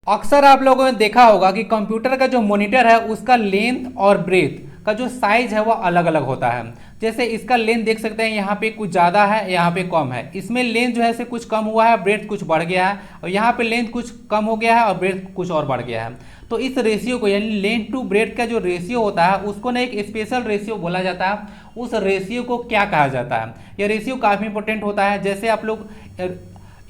अक्सर आप लोगों ने देखा होगा कि कंप्यूटर का जो मॉनिटर है उसका लेंथ और ब्रेथ का जो साइज है वो अलग अलग होता है। जैसे इसका लेंथ देख सकते हैं, यहाँ पे कुछ ज़्यादा है, यहाँ पे कम है। इसमें लेंथ जो है से कुछ कम हुआ है, ब्रेथ कुछ बढ़ गया है, और यहाँ पे लेंथ कुछ कम हो गया है और ब्रेथ कुछ और बढ़ गया है। तो इस रेशियो को, यानी लेंथ टू ब्रेथ का जो रेशियो होता है उसको ना एक स्पेशल रेशियो बोला जाता है। उस रेशियो को क्या कहा जाता है? यह रेशियो काफ़ी इंपॉर्टेंट होता है। जैसे आप लोग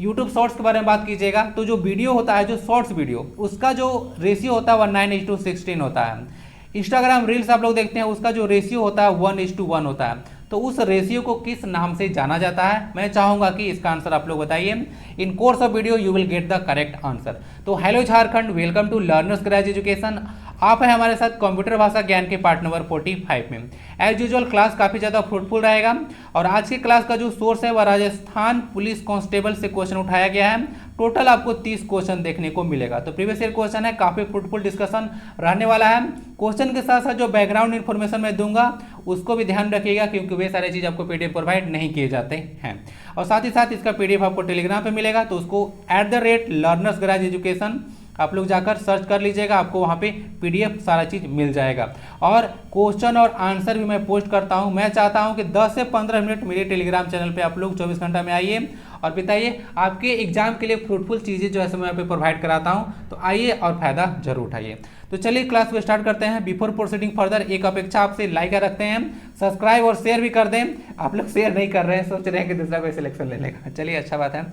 यूट्यूब शॉर्ट्स के बारे में बात कीजिएगा तो जो वीडियो होता है, जो शॉर्ट्स वीडियो, उसका जो रेशियो होता है वह 9:16 होता है। इंस्टाग्राम रील्स आप लोग देखते हैं, उसका जो रेशियो होता है 1:1 होता है। तो उस रेशियो को किस नाम से जाना जाता है? मैं चाहूंगा कि इसका आंसर आप लोग बताइए। In course of video you will get the correct answer. तो hello Jharkhand, welcome to learners crash education. आप हैं हमारे साथ कंप्यूटर भाषा ज्ञान के पार्ट नंबर 45 में। एज यूजुअल क्लास काफ़ी ज़्यादा फ्रूटफुल रहेगा, और आज की क्लास का जो सोर्स है वह राजस्थान पुलिस कांस्टेबल से क्वेश्चन उठाया गया है। टोटल आपको 30 क्वेश्चन देखने को मिलेगा। तो प्रीवियस ईयर क्वेश्चन है, काफ़ी फ्रूटफुल डिस्कशन रहने वाला है। क्वेश्चन के साथ साथ जो बैकग्राउंड इन्फॉर्मेशन मैं दूंगा उसको भी ध्यान रखिएगा, क्योंकि वे सारी चीज़ आपको पीडीएफ प्रोवाइड नहीं किए जाते हैं। और साथ ही साथ इसका पीडीएफ आपको टेलीग्राम पे मिलेगा, तो उसको @लर्नर्स क्रैच एजुकेशन आप लोग जाकर सर्च कर लीजिएगा, आपको वहाँ पे पीडीएफ सारा चीज़ मिल जाएगा। और क्वेश्चन और आंसर भी मैं पोस्ट करता हूँ। मैं चाहता हूँ कि 10 से 15 मिनट मेरे टेलीग्राम चैनल पे आप लोग 24 घंटा में आइए और बताइए आपके एग्जाम के लिए फ्रूटफुल चीज़ें जो है मैं यहाँ पे प्रोवाइड कराता हूँ। तो आइए और फायदा जरूर उठाइए। तो चलिए क्लास को स्टार्ट करते हैं। बिफोर प्रोसीडिंग फर्दर एक अपेक्षा आपसे, लाइक रखते हैं, सब्सक्राइब और शेयर भी कर दें। आप लोग शेयर नहीं कर रहे हैं, सोच रहे हैं कि दूसरा कोई सिलेक्शन ले लेगा। चलिए, अच्छा बात है।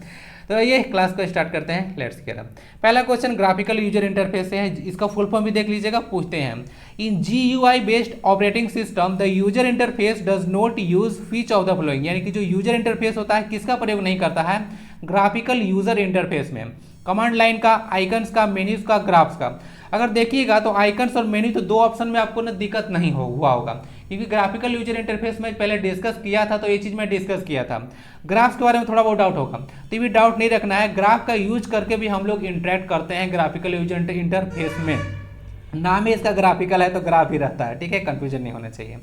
तो ये क्लास को स्टार्ट करते हैं। Let's get. पहला क्वेश्चन ग्राफिकल यूजर इंटरफेस से है, इसका फुल फॉर्म भी देख लीजिएगा। पूछते हैं, in GUI based operating system the user interface does not use फीच ऑफ द फॉलोइंग, यानी कि जो यूजर इंटरफेस होता है किसका प्रयोग नहीं करता है ग्राफिकल यूजर इंटरफेस में? कमांड लाइन का, आइकन्स का, मेन्यूज का, ग्राफ्स का। अगर देखिएगा तो आइकन्स और मेन्यू तो दो ऑप्शन में आपको ना दिक्कत नहीं हुआ होगा, क्योंकि ग्राफिकल यूजर इंटरफेस में पहले डिस्कस किया था, तो ये चीज़ मैं डिस्कस किया था। ग्राफ्स के बारे में थोड़ा बहुत डाउट होगा, तो ये भी डाउट नहीं रखना है। ग्राफ का यूज करके भी हम लोग इंटरेक्ट करते हैं ग्राफिकल यूजर इंटरफेस में। नाम ही इसका ग्राफिकल है तो ग्राफ ही रहता है, ठीक है, कंफ्यूजन नहीं होना चाहिए।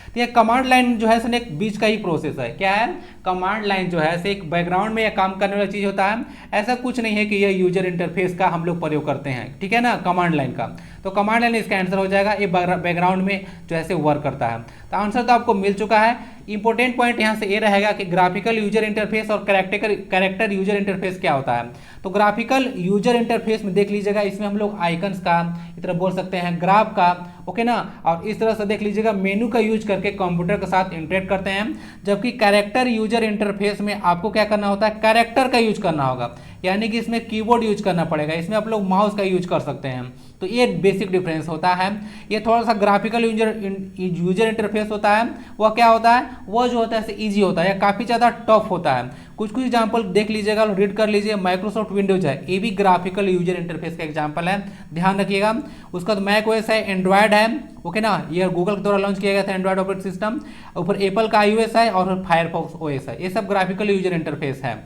तो ये कमांड लाइन जो है एक बीच का ही प्रोसेस है। क्या है? कमांड लाइन जो है एक बैकग्राउंड में काम करने वाला चीज़ होता है। ऐसा कुछ नहीं है कि ये यूजर इंटरफेस का हम लोग प्रयोग करते हैं, ठीक है ना, कमांड लाइन का। तो कमांड लाइन इसका आंसर हो जाएगा। ये बैकग्राउंड में जो है वर्क करता है। तो आंसर तो आपको मिल चुका है। इंपॉर्टेंट पॉइंट यहाँ से ये रहेगा कि ग्राफिकल यूजर इंटरफेस और कैरेक्टर यूजर इंटरफेस क्या होता है। तो ग्राफिकल यूजर इंटरफेस में देख लीजिएगा, इसमें हम लोग आइकन्स का इस तरह बोल सकते हैं, ग्राफ का, ओके ना, और इस तरह से देख लीजिएगा मेनू का यूज करके कंप्यूटर के साथ इंटरेक्ट करते हैं। जबकि कैरेक्टर यूजर इंटरफेस में आपको क्या करना होता है, कैरेक्टर का यूज करना होगा, यानी कि इसमें कीबोर्ड यूज करना पड़ेगा। इसमें आप लोग माउस का यूज कर सकते हैं। तो ये बेसिक डिफरेंस होता है। ये थोड़ा सा ग्राफिकल यूजर इंटरफेस होता है, वह क्या होता है, वह जो होता है ईजी होता है या काफ़ी ज़्यादा टफ होता है। कुछ कुछ एग्जांपल देख लीजिएगा, रीड कर लीजिए। माइक्रोसॉफ्ट विंडोज है, ये भी ग्राफिकल यूजर इंटरफेस का एग्जांपल है, ध्यान रखिएगा। उसका तो मैक ओएस है, एंड्रॉयड है, ओके ना, ये गूगल के द्वारा लॉन्च किया गया था एंड्रॉयड ऑपरेटिंग सिस्टम। ऊपर एप्पल का iOS है और फायरफॉक्स ओएस है। ये सब ग्राफिकल यूजर इंटरफेस है,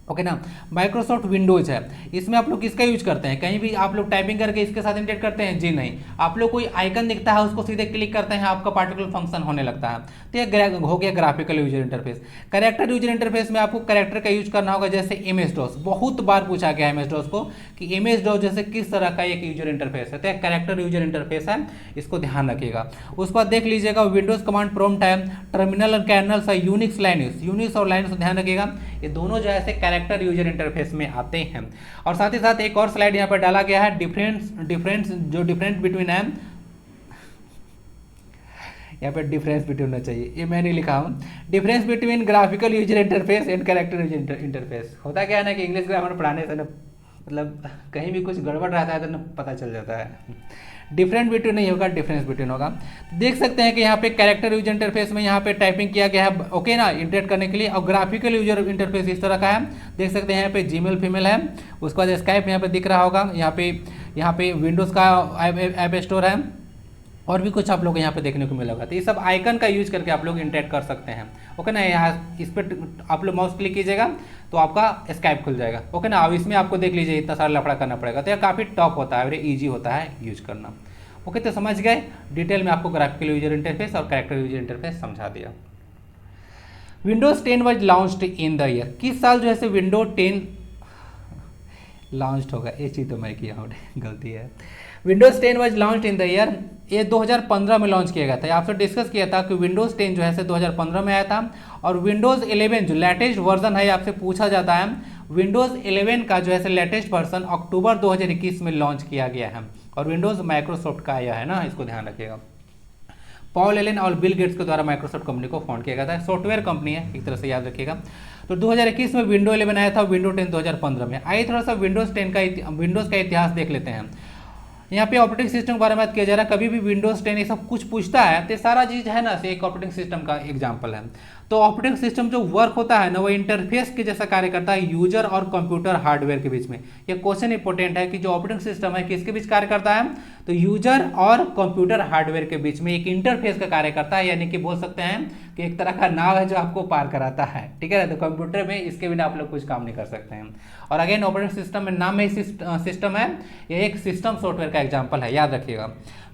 ओके ना। माइक्रोसॉफ्ट विंडोज है, इसमें आप लोग किसका यूज करते हैं? कहीं भी आप लोग टाइपिंग करके इसके साथ इंटरेक्ट करते हैं? जी नहीं। आप लोग कोई आइकन दिखता है उसको सीधे क्लिक करते हैं, आपका पार्टिकुलर फंक्शन होने लगता है। तो ये हो गया graphical user interface. Character user interface में आपको कैरेक्टर का यूज करना होगा, जैसे इमेज डॉस। बहुत बार पूछा गया इमेज डॉस को कि इमेज डॉस जैसे किस तरह का एक यूजर इंटरफेस है, तो कैरेक्टर यूजर इंटरफेस है, इसको ध्यान रखिएगा। उसके बाद देख लीजिएगा विंडोज कमांड प्रॉम्प्ट है, टर्मिनल और कैरनल्स है, यूनिक्स लाइनस, यूनिक्स और लाइनस ध्यान रखिएगा। ये दोनों जो है कैरेक्टर यूजर इंटरफेस में आते हैं। और साथ ही साथ एक और स्लाइड यहाँ पर डाला गया है, डिफरेंस बिटवीन है, यहाँ पे डिफरेंस बिटवीन होना चाहिए, ये मैंने लिखा हूँ। Difference between graphical user interface and character user interface. होता क्या है ना कि इंग्लिश ग्रामर पढ़ाने से ना, मतलब कहीं भी कुछ गड़बड़ रहता है तो ना पता चल जाता है। डिफरेंट बिटवीन नहीं होगा, डिफरेंस बिटवीन होगा। देख सकते हैं कि यहाँ पे कैरेक्टर यूजर इंटरफेस में यहाँ पे टाइपिंग किया गया है, ओके ना, इंटरेक्ट करने के लिए। और ग्राफिकल यूजर इंटरफेस इस तरह का है, देख सकते हैं यहाँ पे जीमेल फीमेल है। उसके बाद स्काइप यहाँ पे दिख रहा होगा, यहाँ पे विंडोज़ का ऐप स्टोर है, और भी कुछ आप लोग यहाँ पे देखने को मिलेगा। तो ये सब आइकन का यूज करके आप लोग इंटरेक्ट कर सकते हैं, ओके ना। यहाँ इस पर आप लोग माउस क्लिक कीजिएगा तो आपका स्काइप खुल जाएगा, ओके ना। अब इसमें आपको देख लीजिए इतना सारा लफड़ा करना पड़ेगा, तो यह काफ़ी टफ होता है, वेरी ईजी होता है यूज करना, ओके। तो समझ गए, डिटेल में आपको ग्राफिकल यूजर इंटरफेस और कैरेक्टर यूजर इंटरफेस समझा दिया। Windows 10 was launched in the year, किस साल जो है विंडो 10 लॉन्च होगा, ये चीज़ तो मैं किया हूँ, गलती है। Windows 10 was launch in the year, ये 2015 में लॉन्च किया गया था। आपसे डिस्कस किया था कि विंडोज़ 10 जो है 2015 में आया था, और विंडोज़ 11 जो लेटेस्ट वर्जन है, आपसे पूछा जाता है, विंडोज़ 11 का जो है लेटेस्ट वर्जन अक्टूबर 2021 में लॉन्च किया गया है, और विंडोज़ माइक्रोसॉफ्ट का आया है ना, इसको ध्यान रखिएगा। पॉल एलन और बिल गेट्स के द्वारा माइक्रोसॉफ्ट कंपनी को फाउंड किया गया था, सॉफ्टवेयर कंपनी है एक तरह से, याद रखिएगा। तो 2021 में विंडो 11 आया था, विंडो 10 2015 में। आइए थोड़ा सा विंडोज़ का इतिहास देख लेते हैं। यहाँ पे ऑपरेटिंग सिस्टम के बारे में बात किया जा रहा है। कभी भी विंडोज़ 10 ये सब कुछ पूछता है तो सारा चीज़ है ना, एक ऑपरेटिंग सिस्टम का एग्जाम्पल है। तो ऑपरेटिंग सिस्टम जो वर्क होता है ना, वो इंटरफेस के जैसा कार्य करता है यूजर और कंप्यूटर हार्डवेयर के बीच में। ये क्वेश्चन इंपॉर्टेंट है कि जो ऑपरेटिंग सिस्टम है किसके बीच कार्य करता है, तो यूजर और कंप्यूटर हार्डवेयर के बीच में एक इंटरफेस का कार्य करता है, यानी कि बोल सकते हैं कि एक तरह का नाव है जो आपको पार कराता है, ठीक है ना। तो कंप्यूटर में इसके बिना आप लोग कुछ काम नहीं कर सकते हैं। और अगेन ऑपरेटिंग सिस्टम में नाम में सिस्टम है, ये एक सिस्टम सॉफ्टवेयर का एग्जाम्पल है, याद रखिएगा।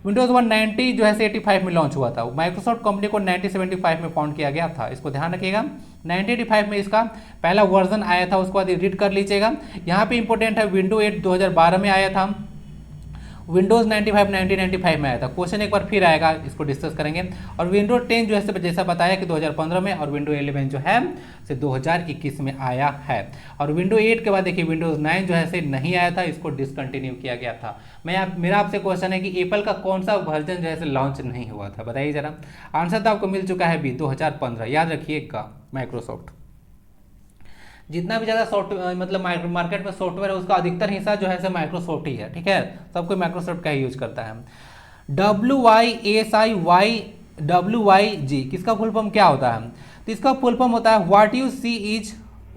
विंडोज़ 190 जो है 85 में लॉन्च हुआ था। माइक्रोसॉफ्ट कंपनी को 1975 में फाउंड किया गया था, इसको ध्यान रखिएगा। 1985 में इसका पहला वर्जन आया था, उसके बाद रीड कर लीजिएगा। यहाँ पे इंपॉर्टेंट है, विंडो 8 2012 में आया था, विंडोज़ 95 1995 में आया था। क्वेश्चन एक बार फिर आएगा, इसको डिस्कस करेंगे। और विंडोज 10 जो है जैसा बताया कि 2015 में, और विंडो 11 जो है से 2021 में आया है। और विंडो 8 के बाद देखिए विंडोज़ 9 जो है से नहीं आया था, इसको डिसकंटिन्यू किया गया था। मेरा आपसे क्वेश्चन है कि एप्पल का कौन सा वर्जन जो है से लॉन्च नहीं हुआ था, बताइए जरा। आंसर तो आपको मिल चुका है बी 2015, याद रखिएगा। माइक्रोसॉफ्ट जितना भी ज़्यादा सॉफ्टवेयर मतलब मार्केट में सॉफ्टवेयर है, उसका अधिकतर हिस्सा जो है से माइक्रोसॉफ्ट ही है, ठीक है। सब कोई माइक्रोसॉफ्ट का ही यूज करता है। WYSIWYG किसका फुल फॉर्म क्या होता है, तो इसका फुल फॉर्म होता है what you see is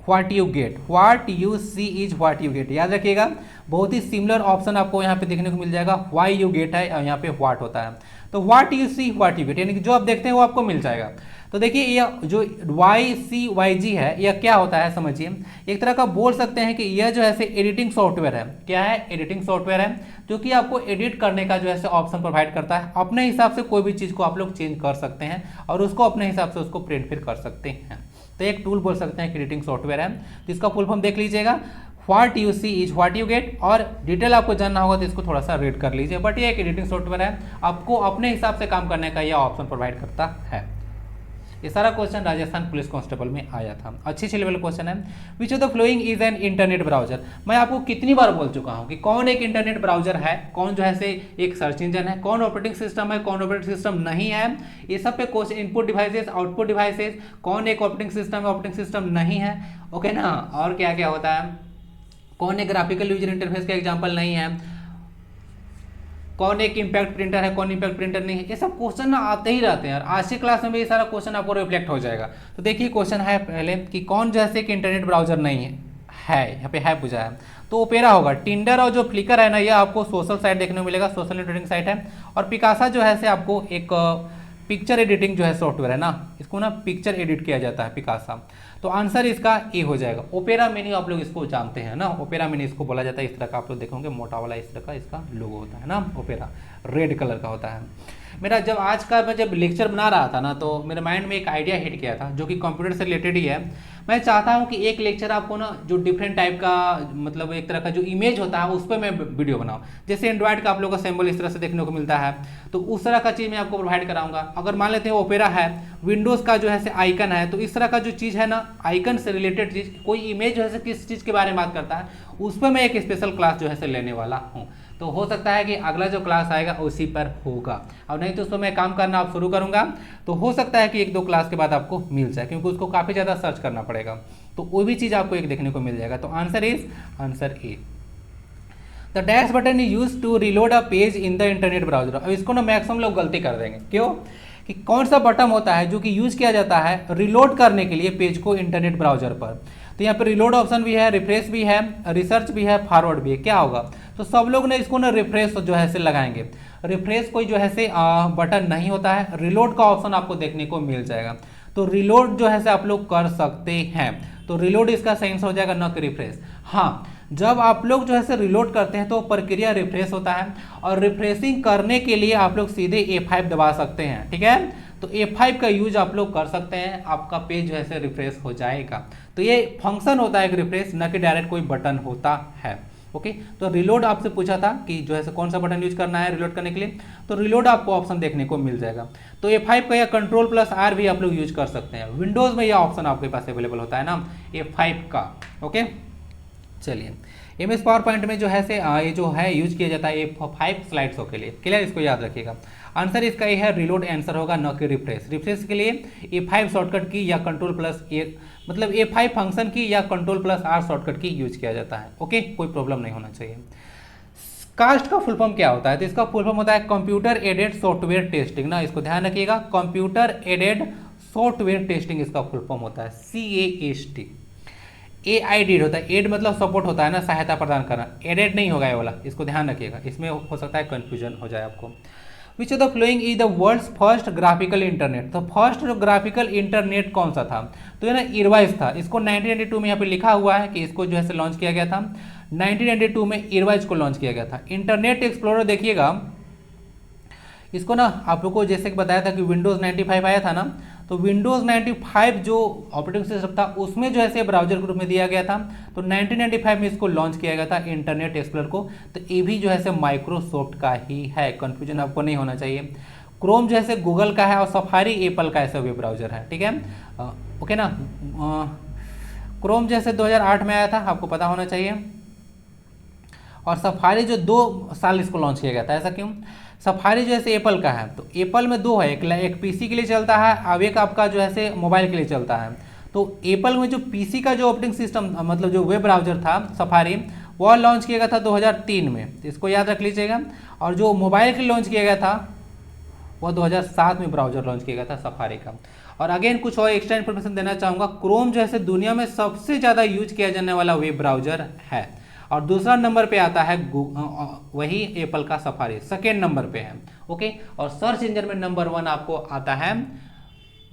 what you get. What you see is what you get, याद रखिएगा। बहुत ही सिमिलर ऑप्शन आपको यहाँ पे देखने को मिल जाएगा। व्हाई यू गेट है और यहाँ पे व्हाट होता है। तो what you see what you gate, यानी कि जो आप देखते हैं वो आपको मिल जाएगा। तो देखिए यह जो YCYG है यह क्या होता है समझिए। एक तरह का बोल सकते हैं कि यह जो है एडिटिंग सॉफ्टवेयर है। क्या है, एडिटिंग सॉफ्टवेयर है, जो कि आपको एडिट करने का जो है ऑप्शन प्रोवाइड करता है। अपने हिसाब से कोई भी चीज़ को आप लोग चेंज कर सकते हैं और उसको अपने हिसाब से उसको प्रिंट फिर कर सकते हैं। तो एक टूल बोल सकते हैं कि एडिटिंग सॉफ्टवेयर है। तो इसका फुल फॉर्म देख लीजिएगा, what you see is what you get. और डिटेल आपको जानना होगा तो इसको थोड़ा सा रीड कर लीजिए। बट ये एक एडिटिंग सॉफ्टवेयर है, आपको अपने हिसाब से काम करने का यह ऑप्शन प्रोवाइड करता है। ये सारा क्वेश्चन राजस्थान पुलिस कांस्टेबल में आया था, अच्छी लेवल क्वेश्चन है। विच of the following is an internet browser. मैं आपको कितनी बार बोल चुका हूँ कि कौन एक इंटरनेट ब्राउजर है, कौन जो है से एक सर्च इंजन है, कौन ऑपरेटिंग सिस्टम है, कौन ऑपरेटिंग सिस्टम नहीं है। ये सब पे question, input devices output devices, कौन एक ऑपरेटिंग सिस्टम है, ऑपरेटिंग सिस्टम नहीं है, ओके ना। और क्या क्या होता है, कौन एक ग्राफिकल यूजर इंटरफेस का एग्जाम्पल नहीं है, कौन एक इंपैक्ट प्रिंटर है, कौन इंपैक्ट प्रिंटर नहीं है। ये सब क्वेश्चन ना आते ही रहते हैं और आज की क्लास में भी ये सारा क्वेश्चन आपको रिफ्लेक्ट हो जाएगा। तो देखिए क्वेश्चन है पहले कि कौन जैसे कि इंटरनेट ब्राउजर नहीं है, यहाँ पे है पूछा है। तो ओपेरा होगा। टिंडर और जो फ्लिकर है ना, ये आपको सोशल साइट देखने को मिलेगा, सोशल नेटवर्किंग साइट है। और पिकासा जो है से आपको एक पिक्चर एडिटिंग जो है सॉफ्टवेयर है ना, इसको ना पिक्चर एडिट किया जाता है, पिकासा। तो आंसर इसका ए हो जाएगा। ओपेरा मिनी आप लोग इसको जानते हैं ना, ओपेरा मिनी इसको बोला जाता है। इस तरह का आप लोग देखोगे मोटा वाला इस तरह का इसका लोगो होता है ना, ओपेरा रेड कलर का होता है। मेरा जब आज का मैं जब लेक्चर बना रहा था ना, तो मेरे माइंड में एक आइडिया हिट किया था जो कि कंप्यूटर से रिलेटेड ही है। मैं चाहता हूं कि एक लेक्चर आपको ना जो डिफरेंट टाइप का मतलब एक तरह का जो इमेज होता है उस पर मैं वीडियो बनाऊं। जैसे एंड्रॉइड का आप लोगों का सिंबल इस तरह से देखने को मिलता है, तो उस तरह का चीज़ मैं आपको प्रोवाइड कराऊंगा। अगर मान लेते हैं ओपेरा है, विंडोज़ का जो है आइकन है, तो इस तरह का जो चीज़ है ना, आइकन से रिलेटेड चीज़, कोई इमेज जो है किस चीज़ के बारे में बात करता है, उस पर मैं एक स्पेशल क्लास जो है लेने वाला हूँ। तो हो सकता है कि अगला जो क्लास आएगा उसी पर होगा, और नहीं तो उसको मैं काम करना आप शुरू करूंगा तो हो सकता है कि एक दो क्लास के बाद आपको मिल जाए, क्योंकि उसको काफ़ी ज़्यादा सर्च करना पड़ेगा। तो वो भी चीज़ आपको एक देखने को मिल जाएगा। तो answer A. The dash button is use to reload a page in the internet browser. अब इसको ना मैक्सिमम लोग गलती कर देंगे। क्यों? कि कौन सा बटन होता है जो कि यूज किया जाता है रिलोड करने के लिए पेज को इंटरनेट ब्राउजर पर। तो यहाँ पर रिलोड ऑप्शन भी है, रिफ्रेश भी है, रिसर्च भी है, फॉरवर्ड भी है। क्या होगा? तो सब लोग ने इसको ना रिफ्रेश जो है से लगाएंगे। रिफ्रेश कोई जो है से बटन नहीं होता है, रिलोड का ऑप्शन आपको देखने को मिल जाएगा। तो रिलोड जो है से आप लोग कर सकते हैं। तो रिलोड इसका सही आंसर हो जाएगा, न कि रिफ्रेश। हाँ, जब आप लोग जो है से रिलोड करते हैं तो प्रक्रिया रिफ्रेश होता है, और रिफ्रेशिंग करने के लिए आप लोग सीधे F5 दबा सकते हैं। ठीक है, तो F5 का यूज आप लोग कर सकते हैं, आपका पेज जो है रिफ्रेश हो जाएगा। तो ये फंक्शन होता है एक रिफ्रेश, न कि डायरेक्ट कोई बटन होता है। ओके, तो रिलोड आपसे पूछा था कि जो है कौन सा बटन यूज करना है रिलोड करने के लिए, तो रिलोड आपको ऑप्शन देखने को मिल जाएगा। तो F5 का या कंट्रोल+R भी आप लोग यूज कर सकते हैं। विंडोज़ में यह ऑप्शन आपके पास अवेलेबल होता है ना F5 का। ओके, चलिए MS पावर पॉइंट में जो है से ये जो है यूज किया जाता है F5 स्लाइड शो के लिए। क्लियर, इसको याद रखिएगा। आंसर इसका ये है रिलोड आंसर होगा, न कि रिफ्रेश। रिफ्रेश के लिए F5 शॉर्टकट की या कंट्रोल+A मतलब F5 फंक्शन की या कंट्रोल+R शॉर्टकट की यूज किया जाता है। ओके, कोई प्रॉब्लम नहीं होना चाहिए। कास्ट का फुल फॉर्म क्या होता है? तो इसका फुल फॉर्म होता है कंप्यूटर एडेड सॉफ्टवेयर टेस्टिंग ना, इसको ध्यान रखिएगा। कंप्यूटर एडेड सॉफ्टवेयर टेस्टिंग इसका फुल फॉर्म होता है CAST। AID होता है, एड मतलब सपोर्ट होता है ना, सहायता प्रदान करना। एडेड नहीं होगा ये वाला, इसको ध्यान रखिएगा, इसमें हो सकता है कंफ्यूजन हो जाए आपको। Which of the following is the world's first graphical internet? तो फर्स्ट जो ग्राफिकल इंटरनेट कौन सा था? तो ये ना इरवाइज था। इसको 1992 में यहाँ पे लिखा हुआ है कि इसको जो है लॉन्च किया गया था। 1992 में इरवाइज को लॉन्च किया गया था। इंटरनेट एक्सप्लोरर देखिएगा, इसको ना आप लोग को जैसे कि बताया था कि विंडोज़ 95 आया था ना, तो विंडोज़ 95 जो ऑपरेटिंग सिस्टम था उसमें जो है ब्राउजर के रूप में दिया गया था। तो 1995 में इसको लॉन्च किया गया था इंटरनेट एक्सप्लोरर को। तो ये भी जो है माइक्रोसॉफ्ट का ही है, कंफ्यूजन आपको नहीं होना चाहिए। क्रोम जो है गूगल का है और सफारी एप्पल का ऐसा वेब ब्राउजर है, ठीक है। ओके ना, क्रोम जैसे 2008 में आया था, आपको पता होना चाहिए। और सफारी जो 2 साल इसको लॉन्च किया गया था। ऐसा क्यों? सफारी जो है एप्पल का है, तो एप्पल में 2 है, एक पीसी के लिए चलता है और एक आपका जो है मोबाइल के लिए चलता है। तो एप्पल में जो पीसी का जो ऑपरेटिंग सिस्टम मतलब जो वेब ब्राउजर था सफारी, वह लॉन्च किया गया था 2003 में, इसको याद रख लीजिएगा। और जो मोबाइल के लिए लॉन्च किया गया था वह 2007 में ब्राउजर लॉन्च किया गया था सफारी का। और अगेन कुछ और एक्स्ट्रा इन्फॉर्मेशन देना चाहूँगा, क्रोम जो है दुनिया में सबसे ज़्यादा यूज किया जाने वाला वेब ब्राउजर है। और दूसरा नंबर पे आता है वही एप्पल का सफारी, सेकेंड नंबर पे है। ओके, और सर्च इंजन में नंबर 1 आपको आता है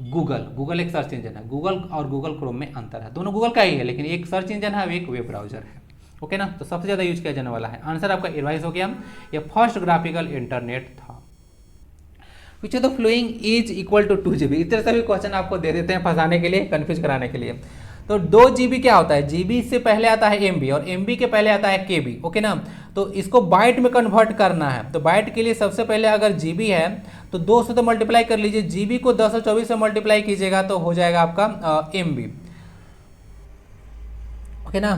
गूगल। गूगल एक सर्च इंजन है, गूगल और गूगल क्रोम में अंतर है, दोनों गूगल का ही है, लेकिन एक सर्च इंजन है और एक वेब ब्राउजर है। ओके ना, तो सबसे ज़्यादा यूज किया जाने वाला है। आंसर आपका रिवाइज हो गया, ये फर्स्ट ग्राफिकल इंटरनेट था। Which of the following is equal to 2 GB? इस तरह से भी क्वेश्चन आपको दे देते हैं फंसाने के लिए, कंफ्यूज कराने के लिए। तो 2 GB क्या होता है? GB से पहले आता है MB और MB के पहले आता है KB। ओके ना, तो इसको बाइट में कन्वर्ट करना है। तो बाइट के लिए सबसे पहले अगर GB है तो 2 से तो मल्टीप्लाई कर लीजिए, GB को 1024 से मल्टीप्लाई कीजिएगा तो हो जाएगा आपका MB। ओके ना,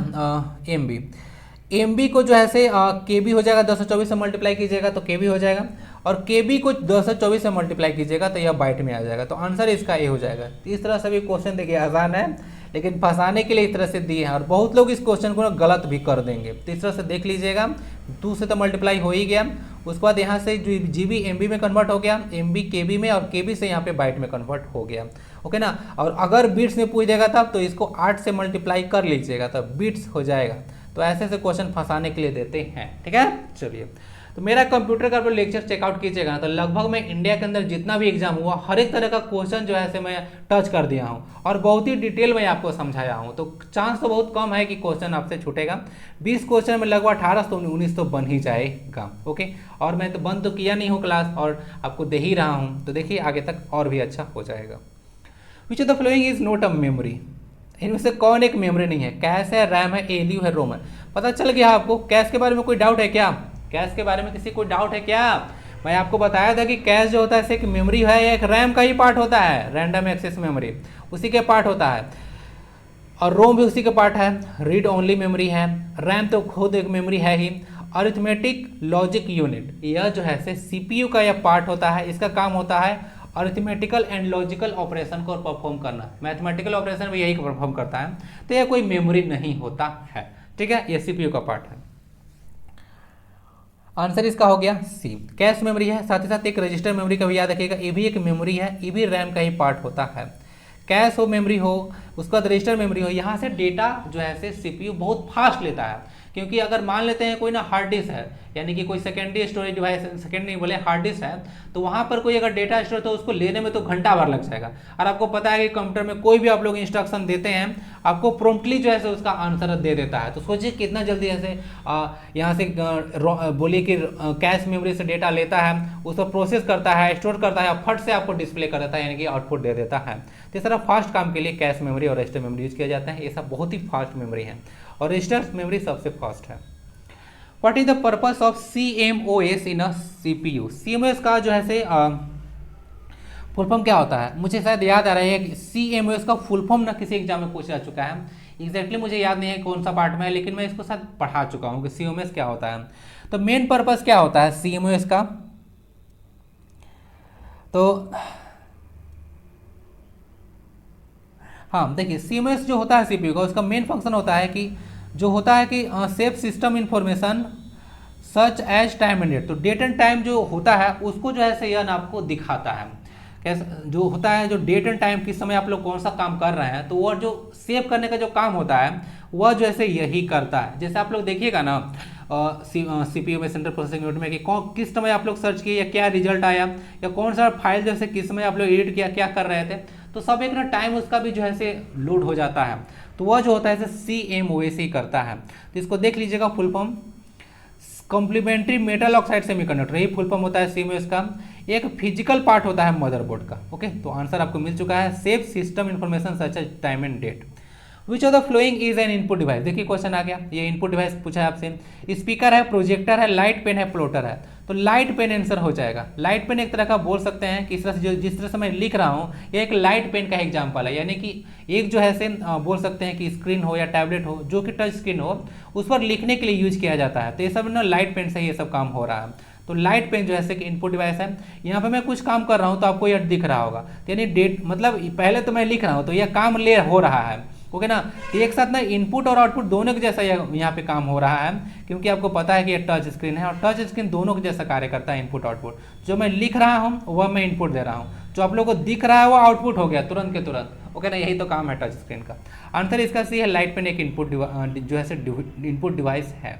MB को जो है से KB हो जाएगा, 1024 से मल्टीप्लाई कीजिएगा तो KB हो जाएगा, और KB को 224 से मल्टीप्लाई कीजिएगा तो यह बाइट में आ जाएगा। तो आंसर इसका ए हो जाएगा। इस तरह से भी क्वेश्चन देखिए आसान है, लेकिन फंसाने के लिए इस तरह से दिए हैं और बहुत लोग इस क्वेश्चन को ना गलत भी कर देंगे। तो इस तरह से देख लीजिएगा, 2 से तो मल्टीप्लाई हो ही गया, उसके बाद यहाँ से जो GB MB में कन्वर्ट हो गया, MB KB में, और KB से यहाँ पे बाइट में कन्वर्ट हो गया। ओके ना, और अगर बिट्स में पूछ देगा तब तो इसको 8 से मल्टीप्लाई कर लीजिएगा तब बिट्स हो जाएगा। तो ऐसे ऐसे क्वेश्चन फंसाने के लिए देते हैं, ठीक है। चलिए, तो मेरा कंप्यूटर का लेक्चर चेकआउट कीजिएगा ना, तो लगभग मैं इंडिया के अंदर जितना भी एग्जाम हुआ हर एक तरह का क्वेश्चन जो है मैं टच कर दिया हूँ और बहुत ही डिटेल में आपको समझाया हूँ। तो चांस तो बहुत कम है कि क्वेश्चन आपसे छूटेगा। 20 क्वेश्चन में लगभग 18 से 19 तो बन ही जाएगा। ओके, और मैं तो बंद तो किया नहीं हूँ क्लास और आपको दे ही रहा हूँ, तो देखिए आगे तक और भी अच्छा हो जाएगा। विच of the following is not a memory? इनमें से कौन एक मेमोरी नहीं है? कैश है, रैम है, ALU है, रोम है। पता चल गया आपको? कैश के बारे में कोई डाउट है क्या? कैश के बारे में किसी को डाउट है क्या? मैं आपको बताया था कि कैश जो होता है एक मेमोरी है, एक रैम का ही पार्ट होता है, रैंडम एक्सेस मेमोरी उसी के पार्ट होता है, और रोम भी उसी के पार्ट है। रीड ओनली मेमोरी है, रैम तो खुद एक मेमोरी है ही। अरिथमेटिक लॉजिक यूनिट, यह जो है CPU का यह पार्ट होता है, इसका काम होता है अरिथमेटिकल एंड लॉजिकल ऑपरेशन को परफॉर्म करना। मैथमेटिकल ऑपरेशन भी यही परफॉर्म करता है, तो यह कोई मेमोरी नहीं होता है, ठीक है, यह CPU का पार्ट है। आंसर इसका हो गया सी, कैश मेमोरी है। साथ ही साथ एक रजिस्टर मेमोरी का भी याद रखिएगा, ये भी एक मेमोरी है, ये भी रैम का ही पार्ट होता है। कैश हो, मेमोरी हो, उसके बाद रजिस्टर मेमोरी हो, यहाँ से डेटा जो है CPU बहुत फास्ट लेता है। क्योंकि अगर मान लेते हैं कोई ना हार्ड डिस्क है, यानी कि कोई सेकेंडरी स्टोरेज डिवाइस, सेकेंड नहीं बोले हार्ड डिस्क है, तो वहाँ पर कोई अगर डेटा स्टोर तो उसको लेने में तो घंटा भर लग जाएगा। और आपको पता है कि कंप्यूटर में कोई भी आप लोग इंस्ट्रक्शन देते हैं, आपको प्रॉम्प्टली जो है उसका आंसर दे देता है। तो सोचिए कितना जल्दी ऐसे यहाँ से बोलिए कि कैश मेमोरी से डेटा लेता है, उसको प्रोसेस करता है, स्टोर करता है, फट से आपको डिस्प्ले कर देता है, यानी कि आउटपुट दे देता है। तो इस तरह फास्ट काम के लिए कैश मेमोरी और रजिस्टर मेमोरी यूज किया जाता है। ये सब बहुत ही फास्ट मेमोरी है और रजिस्टर मेमोरी सबसे फास्ट है। What is the purpose of CMOS in a CPU? CMOS का जो है से फुल फॉर्म क्या होता है? मुझे शायद याद आ रहा है कि CMOS का फुल फॉर्म ना किसी एग्जाम में पूछा जा चुका है। एग्जैक्टली मुझे याद नहीं है कौन सा पार्ट में है, लेकिन मैं इसको शायद पढ़ा चुका हूँ कि CMOS क्या होता है। तो मेन पर्पस क्या होता है CMOS का? तो हाँ देखिए, CMOS जो होता है CPU का, उसका मेन फंक्शन होता है कि जो होता है कि save system information such as time and date. तो डेट एंड टाइम जो होता है उसको जो है से यह आपको दिखाता है। कैसे जो होता है, जो डेट एंड टाइम किस समय आप लोग कौन सा काम कर रहे हैं, तो वह जो सेव करने का जो काम होता है वह जो है यही करता है। जैसे आप लोग देखिएगा ना CPU में, सेंट्रल प्रोसेसिंग यूनिट में, कि कौन किस समय आप लोग सर्च किए या क्या रिजल्ट आया, या कौन सा फाइल जैसे किस समय आप लोग एडिट किया, क्या कर रहे थे, तो सब एक ना टाइम उसका भी जो है से लोड हो जाता है। तो वह जो होता है CMOS ही करता है। तो इसको देख लीजिएगा, full form complementary metal oxide semiconductor, यही फुल फॉर्म होता है CMOS का। एक फिजिकल पार्ट होता है मदरबोर्ड का। ओके, तो आंसर आपको मिल चुका है, save system information such as time and date. Which of the following is an input device? देखिए क्वेश्चन आ गया, ये इनपुट डिवाइस पूछा है आपसे। स्पीकर है, प्रोजेक्टर है, लाइट पेन है, प्लॉटर है। तो लाइट पेन आंसर हो जाएगा। लाइट पेन एक तरह का बोल सकते हैं कि इस तरह से जिस तरह से मैं लिख रहा हूँ, ये एक लाइट पेन का एग्जाम्पल है। यानी कि एक जो है से बोल सकते हैं कि स्क्रीन हो या टैबलेट हो जो कि टच स्क्रीन हो, उस पर लिखने के लिए यूज किया जाता है। तो ये सब ना लाइट पेन से ये सब काम हो रहा है। तो लाइट पेन जो है कि इनपुट डिवाइस है। यहाँ पे मैं कुछ काम कर रहा हूँ तो आपको यह दिख रहा होगा, यानी डेट मतलब पहले तो मैं लिख रहा हूँ तो यह काम ले हो रहा है। ओके ना, तो एक साथ ना इनपुट और आउटपुट दोनों के जैसा यहाँ पे काम हो रहा है, क्योंकि आपको पता है कि ये टच स्क्रीन है और टच स्क्रीन दोनों के जैसा कार्य करता है, इनपुट आउटपुट। जो मैं लिख रहा हूँ वह मैं इनपुट दे रहा हूँ, जो आप लोगों को दिख रहा है वो आउटपुट हो गया तुरंत के तुरंत। ओके ना, यही तो काम है टच स्क्रीन का। आंसर इसका सी है, लाइट पेन एक इनपुट जो है इनपुट डिवाइस है।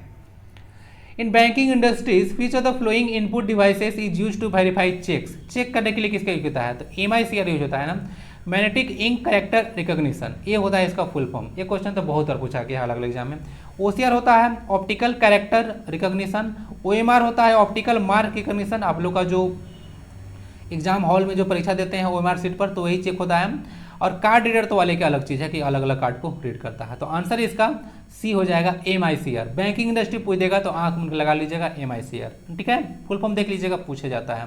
In banking industries which of the following input devices is use to verify cheques? Cheque करने के लिए किसका यूज होता है? तो MICR यूज होता है ना, मैग्नेटिक इंक कैरेक्टर रिकॉग्निशन, ये होता है इसका फुल फॉर्म। ये क्वेश्चन तो बहुत बार पूछा गया अलग अलग एग्जाम में। OCR होता है ऑप्टिकल कैरेक्टर रिकॉग्निशन, OMR होता है ऑप्टिकल मार्क रिकॉग्निशन। आप लोग का जो एग्जाम हॉल में जो परीक्षा देते हैं OMR सीट पर, तो वही चेक होता है। और कार्ड रीडर तो वाले की अलग चीज़ है कि अलग अलग कार्ड को रीड करता है। तो आंसर इसका सी हो जाएगा, MICR। बैंकिंग इंडस्ट्री पूछ देगा तो आंख लगा लीजिएगा MICR। ठीक है, फुल फॉर्म देख लीजिएगा, पूछा जाता है।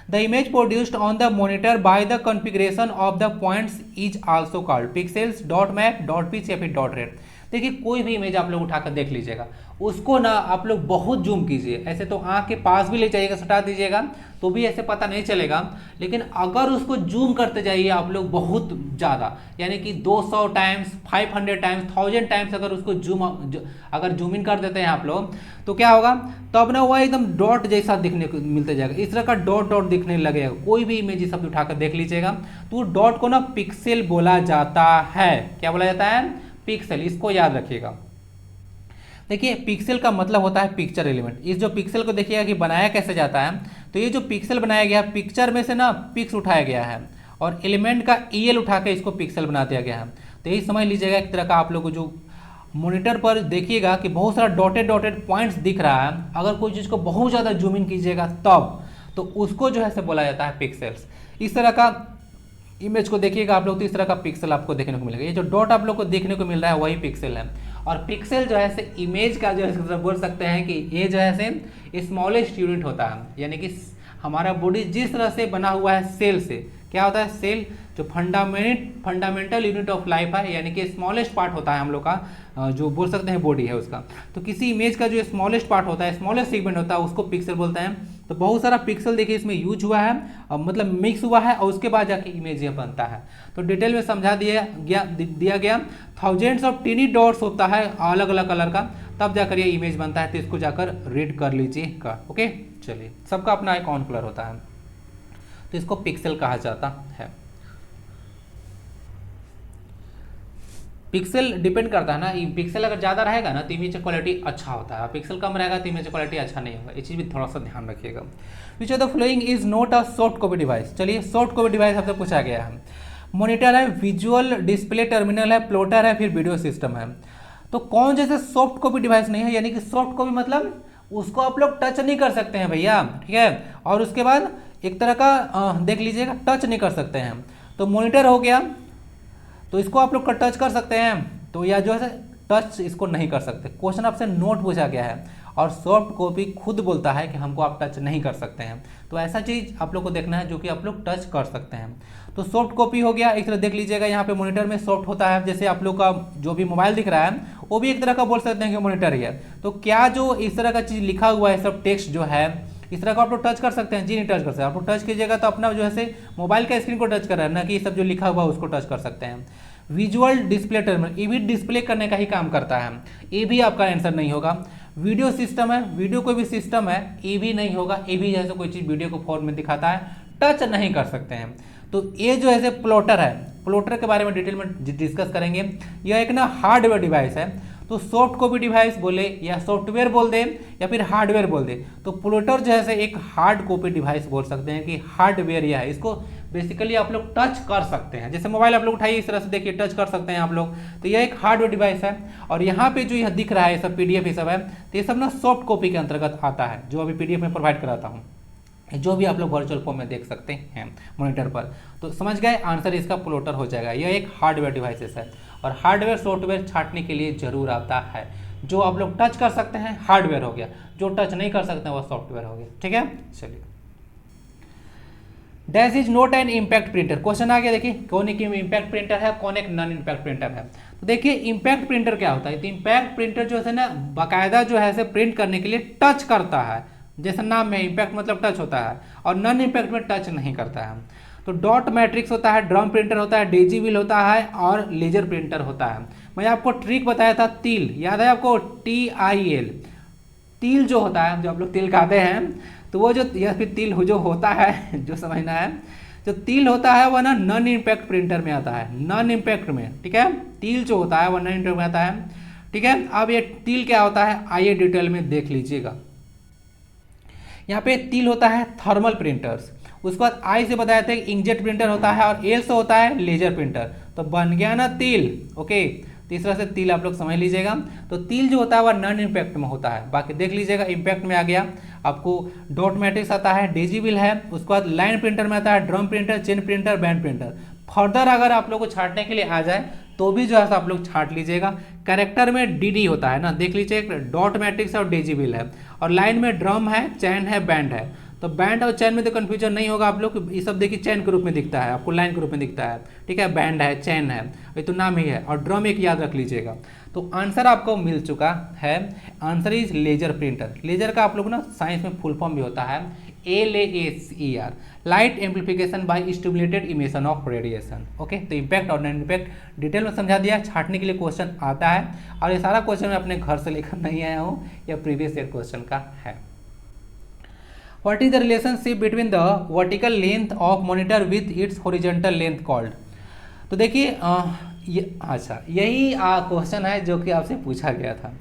The image produced on the monitor by the configuration of the points is also called pixels, dot map, dot pitch या फिर डॉट रेड। देखिए कोई भी इमेज आप लोग उठाकर देख लीजिएगा, उसको ना आप लोग बहुत जूम कीजिए। ऐसे तो आंख के पास भी ले जाइएगा, सटा दीजिएगा तो भी ऐसे पता नहीं चलेगा, लेकिन अगर उसको जूम करते जाइए आप लोग बहुत ज़्यादा, यानी कि 200 टाइम्स, 500 टाइम्स, 1000 टाइम्स अगर उसको अगर जूम इन कर देते हैं आप लोग, तो क्या होगा, तब ना वह एकदम डॉट जैसा दिखने को मिलते जाएगा। इस तरह का डॉट डॉट दिखने लगेगा। कोई भी इमेज सब उठाकर देख लीजिएगा, तो डॉट को ना पिक्सल बोला जाता है। क्या बोला जाता है? पिक्सल। इसको याद रखिएगा। देखिए पिक्सल का मतलब होता है पिक्चर एलिमेंट। इस जो पिक्सल को देखिएगा कि बनाया कैसे जाता है, तो ये जो पिक्सल बनाया गया है, पिक्चर में से ना पिक्स उठाया गया है और एलिमेंट का EL उठा के इसको पिक्सल बना दिया गया है। तो यही समझ लीजिएगा एक तरह का आप लोग को जो मॉनिटर पर देखिएगा कि बहुत सारा डॉटेड डॉटेड पॉइंट्स दिख रहा है, अगर कोई चीज़ को बहुत ज़्यादा जूम इन कीजिएगा तब, तो उसको जो है से बोला जाता है पिक्सल्स। इस तरह का इमेज को देखिएगा आप लोग, तो इस तरह का पिक्सल आपको देखने को मिलेगा। ये जो डॉट आप लोग को देखने को मिल रहा है वही पिक्सल है। और पिक्सल जो है से इमेज का जो है बोल सकते हैं कि ये जो है से स्मॉलेस्ट यूनिट होता है, यानी कि हमारा बॉडी जिस तरह से बना हुआ है सेल से, क्या होता है, सेल जो फंडामेंटल यूनिट ऑफ लाइफ है, यानी कि स्मॉलेस्ट पार्ट होता है हम लोग का, जो बोल सकते हैं बॉडी है उसका। तो किसी इमेज का जो स्मॉलेस्ट पार्ट होता है, स्मॉलेस्ट सेगमेंट होता है, उसको पिक्सल बोलते हैं। तो बहुत सारा पिक्सल देखिए इसमें यूज हुआ है, मतलब मिक्स हुआ है, और उसके बाद जाके इमेज यह बनता है। तो डिटेल में समझा दिया गया। थाउजेंड्स ऑफ टीनी डॉट्स होता है अलग अलग कलर का, तब जाकर ये इमेज बनता है। तो इसको जाकर रीड कर लीजिएगा। ओके, चलिए, सबका अपना एक ऑन कलर होता है, तो इसको पिक्सल कहा जाता है। पिक्सल डिपेंड करता है ना, पिक्सल अगर ज़्यादा रहेगा ना तो इमेज क्वालिटी अच्छा होता है, पिक्सल कम रहेगा तो इमेज क्वालिटी अच्छा नहीं होगा। ये चीज़ भी थोड़ा सा ध्यान रखिएगा। विच of the following is not a soft copy device? चलिए, सॉफ्ट कॉपी डिवाइस आपसे पूछा गया है। मॉनिटर है, विजुअल डिस्प्ले टर्मिनल है, प्लॉटर है, फिर वीडियो सिस्टम है। तो कौन जैसे सॉफ्ट कॉपी डिवाइस नहीं है? यानी कि सॉफ्ट कॉपी मतलब उसको आप लोग टच नहीं कर सकते हैं भैया, ठीक है। और उसके बाद एक तरह का देख लीजिएगा, टच नहीं कर सकते हैं। तो मॉनिटर हो गया, तो इसको आप लोग टच कर सकते हैं, तो या जो है टच इसको नहीं कर सकते। क्वेश्चन आपसे नोट पूछा गया है, और सॉफ्ट कॉपी खुद बोलता है कि हमको आप टच नहीं कर सकते हैं। तो ऐसा चीज़ आप लोग को देखना है जो कि आप लोग टच कर सकते हैं। तो सॉफ्ट कॉपी हो गया। एक तरह देख लीजिएगा यहाँ पे मॉनिटर में सॉफ्ट होता है, जैसे आप लोग का जो भी मोबाइल दिख रहा है वो भी एक तरह का बोल सकते हैं कि मॉनिटर ही है। तो क्या जो इस तरह का चीज़ लिखा हुआ है सब टेक्स्ट जो है इस तरह का आप लोग टच कर सकते हैं? जी नहीं टच कर सकते। आप लोग टच कीजिएगा तो अपना जो है मोबाइल का स्क्रीन को टच कर रहा है, ना कि सब जो लिखा हुआ है उसको टच कर सकते हैं। विजुअल डिस्प्ले टर्मिनल, ये भी डिस्प्ले करने का ही काम करता है। ये भी आपका आंसर नहीं होगा। वीडियो सिस्टम है, वीडियो कोई भी सिस्टम है, ये भी नहीं होगा। ये भी जैसे कोई चीज़ वीडियो को फॉर्म में दिखाता है, टच नहीं कर सकते हैं। तो ये जो है प्लॉटर है, प्लॉटर के बारे में डिटेल में डिस्कस करेंगे। यह एक ना हार्डवेयर डिवाइस है। तो सॉफ्ट कॉपी डिवाइस बोले या सॉफ्टवेयर बोल दे या फिर हार्डवेयर बोल दे, तो प्लॉटर जो है एक हार्ड कॉपी डिवाइस बोल सकते हैं कि हार्डवेयर यह है। इसको बेसिकली आप लोग टच कर सकते हैं, जैसे मोबाइल आप लोग उठाइए इस तरह से देखिए टच कर सकते हैं आप लोग। तो यह एक हार्डवेयर डिवाइस है। और यहाँ पे जो यह दिख रहा है सब PDF ये सब है, तो ये सब ना सॉफ्ट कॉपी के अंतर्गत आता है, जो अभी PDF में प्रोवाइड कराता हूँ, जो भी आप लोग वर्चुअल फॉर्म में देख सकते हैं मॉनिटर पर। तो समझ गए, आंसर इसका प्लॉटर हो जाएगा। यह एक हार्डवेयर डिवाइसेस है और हार्डवेयर सॉफ्टवेयर छांटने के लिए जरूर आता है। जो आप लोग टच कर सकते हैं हार्डवेयर हो गया, जो टच नहीं कर सकते हैं वह सॉफ्टवेयर हो गया। ठीक है, चलिए। Dash is not an impact printer, question आ गया। देखिए कौन एक इम्पैक्ट प्रिंटर है, कौन एक नॉन इम्पैक्ट प्रिंटर है। तो देखिए इम्पैक्ट प्रिंटर क्या होता है। तो इम्पैक्ट प्रिंटर जो है ना बाकायदा जो है प्रिंट करने के लिए टच करता है, जैसे नाम में इम्पैक्ट मतलब टच होता है, और नॉन इम्पैक्ट में टच नहीं करता है। तो डॉट मैट्रिक्स होता है, ड्रम प्रिंटर होता है, डेजीविल होता है और लेजर प्रिंटर होता है। मैं आपको ट्रिक बताया था, तिल याद है आपको, TIL, तिल जो होता है, जो आप लोग तिल खाते हैं, तो वो जो या फिर तिल जो होता है जो समझना है, जो तिल होता है वह ना नॉन इम्पैक्ट प्रिंटर में आता है, नॉन इम्पैक्ट में। ठीक है, तिल जो होता है वह नॉन इम्पैक्ट में आता है। ठीक है, अब ये तिल क्या होता है आइए डिटेल में देख लीजिएगा। यहाँ पे तिल होता है थर्मल प्रिंटर्स, उसके बाद आई से बताया था इंकजेट प्रिंटर होता है, और एल से होता है लेजर प्रिंटर। तो बन गया ना तिल। ओके, तीसरा से तिल आप लोग समझ लीजिएगा। तो तिल जो होता है वह नॉन इम्पैक्ट में होता है, बाकी देख लीजिएगा इम्पैक्ट में आ गया। आपको डॉट मैट्रिक्स आता है, डेजीविल है, उसके बाद लाइन प्रिंटर में आता है drum printer, chain printer, band printer. Further अगर आप लोग को छांटने के लिए आ जाए तो भी जो है आप लोग छांट लीजिएगा। कैरेक्टर में DD होता है ना, देख लीजिए, डॉट मैट्रिक्स और डेजीविल है, और लाइन में ड्रम है, चैन है, बैंड है। तो बैंड और चैन में तो कन्फ्यूजन नहीं होगा आप लोग, ये सब देखिए चैन के रूप में दिखता है, आपको लाइन के रूप में दिखता है। ठीक है, बैंड है, चैन है, ये तो नाम ही है, और ड्रम एक याद रख लीजिएगा। तो आंसर आपको मिल चुका है, answer is laser printer. Laser का आप लोग ना साइंस में फुल फॉर्म भी होता है LASER, light amplification by stimulated emission of radiation. Okay, तो इम्पैक्ट और नॉन इम्पैक्ट डिटेल में समझा दिया। छांटने के लिए क्वेश्चन आता है, और ये सारा क्वेश्चन मैं अपने घर से लेकर नहीं आया हूँ, यह प्रीवियस ईयर क्वेश्चन का है। What is the relationship between the vertical length of monitor with its horizontal length called? तो देखिए अच्छा यही क्वेश्चन है जो कि आपसे पूछा गया था।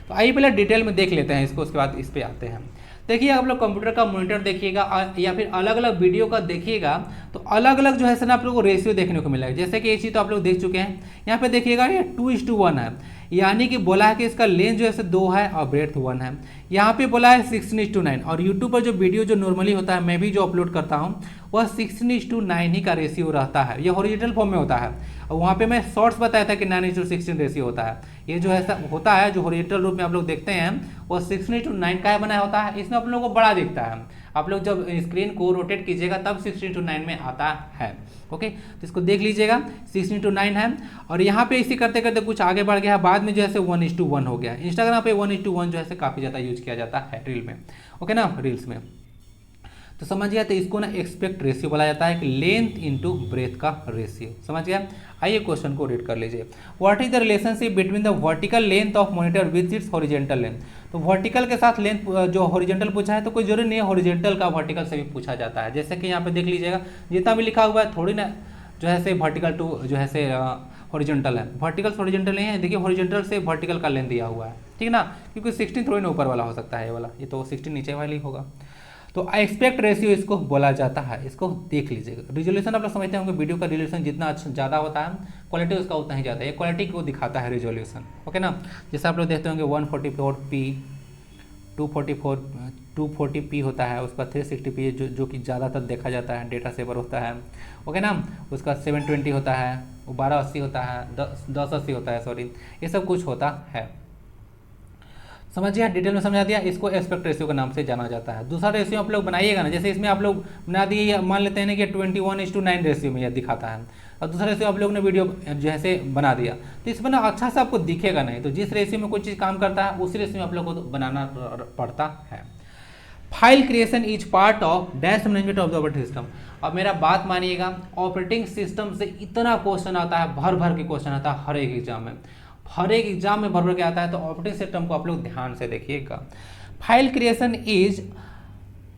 तो आइए पहले डिटेल में देख लेते हैं इसको, उसके बाद इस पे आते हैं। देखिए आप लोग कंप्यूटर का मॉनिटर देखिएगा या फिर अलग अलग वीडियो का देखिएगा, तो अलग अलग जो है ना आप लोग को रेशियो देखने को मिलेगा। जैसे कि ये चीज़ तो आप लोग देख चुके हैं, यहाँ पे देखिएगा ये 2:1 है, यानी कि बोला है कि इसका लेंथ जो है 2 है और ब्रेड्थ 1 है। यहाँ पे बोला है 16:9, और यूट्यूब पर जो वीडियो जो नॉर्मली होता है, मैं भी जो अपलोड करता हूँ, वह 16:9 ही का रेशियो रहता है। ये हॉरिजॉन्टल फॉर्म में होता है, और वहाँ पे मैं शॉर्ट्स बताया था कि 9:16 रेशियो होता है। ये जो है होता है, जो हॉरिजॉन्टल रूप में आप लोग देखते हैं, वो 16:9 का बनाया होता है। इसमें आप लोगों को बड़ा दिखता है, आप लोग जब स्क्रीन को रोटेट कीजिएगा तब 16:9 में आता है। ओके, तो इसको देख लीजिएगा 16:9 है। और यहाँ पे इसी करते करते कुछ आगे बढ़ गया है, बाद में जो है 1:1 हो गया। इंस्टाग्राम पे 1:1 जो है काफ़ी ज़्यादा यूज किया जाता है रील में। ओके ना, रील्स में। तो समझ गया, तो इसको ना एक्सपेक्ट रेशियो बोला जाता है कि लेंथ इनटू ब्रेथ का रेशियो। समझ गया, आइए क्वेश्चन को रीड कर लीजिए। What is the relationship between the vertical length of monitor with its horizontal length. तो वर्टिकल के साथ लेंथ जो हॉरिजॉन्टल पूछा है, तो कोई जरूरी नहीं है हॉरिजॉन्टल का वर्टिकल से भी पूछा जाता है। जैसे कि यहाँ पे देख लीजिएगा, जितना भी लिखा हुआ है थोड़ी ना जो है वर्टिकल टू जो है हॉरिजॉन्टल है, वर्टिकल से हॉरिजॉन्टल नहीं है। देखिए हॉरिजॉन्टल से वर्टिकल का लेंथ दिया हुआ है, ठीक ना, क्योंकि 16 थोड़ी ना ऊपर वाला हो सकता है, ये वाला, ये तो 16 नीचे वाला ही होगा। तो एक्सपेक्ट रेशियो इसको बोला जाता है, इसको देख लीजिएगा। रिजोल्यूशन आप लोग समझते होंगे, वीडियो का रिजोल्यूशन जितना अच्छा ज़्यादा होता है, क्वालिटी उसका उतना ही ज़्यादा है। ये क्वालिटी को दिखाता है रिजोल्यूशन। ओके ना, जैसे आप लोग देखते होंगे 144p 240p होता है, उसका 360p जो कि ज़्यादातर देखा जाता है, डेटा सेवर होता है। ओके ना, उसका 720 होता है, वो 1280 होता है, 1080 होता है, सॉरी, ये सब कुछ होता है। समझिए, डिटेल में समझा दिया। इसको एस्पेक्ट रेशियो के नाम से जाना जाता है। दूसरा रेशियो आप लोग बनाइएगा ना, जैसे इसमें आप लोग बना दिए, मान लेते हैं कि 21:9 रेशियो में यह दिखाता है, और दूसरा रेशियो आप लोग ने वीडियो जैसे बना दिया, तो इसमें ना अच्छा से आपको दिखेगा नहीं। तो जिस रेशियो में कोई चीज़ काम करता है उसी रेशियो में आप लोग को बनाना पड़ता है। File creation is part of dash management of the operating system. अब मेरा बात मानिएगा, ऑपरेटिंग सिस्टम से इतना क्वेश्चन आता है, भर भर के क्वेश्चन आता है हर एक एग्जाम में, हर एक एग्जाम में भर भर के आता है। तो ऑपरेटिंग सिस्टम को आप लोग ध्यान से देखिएगा। File creation is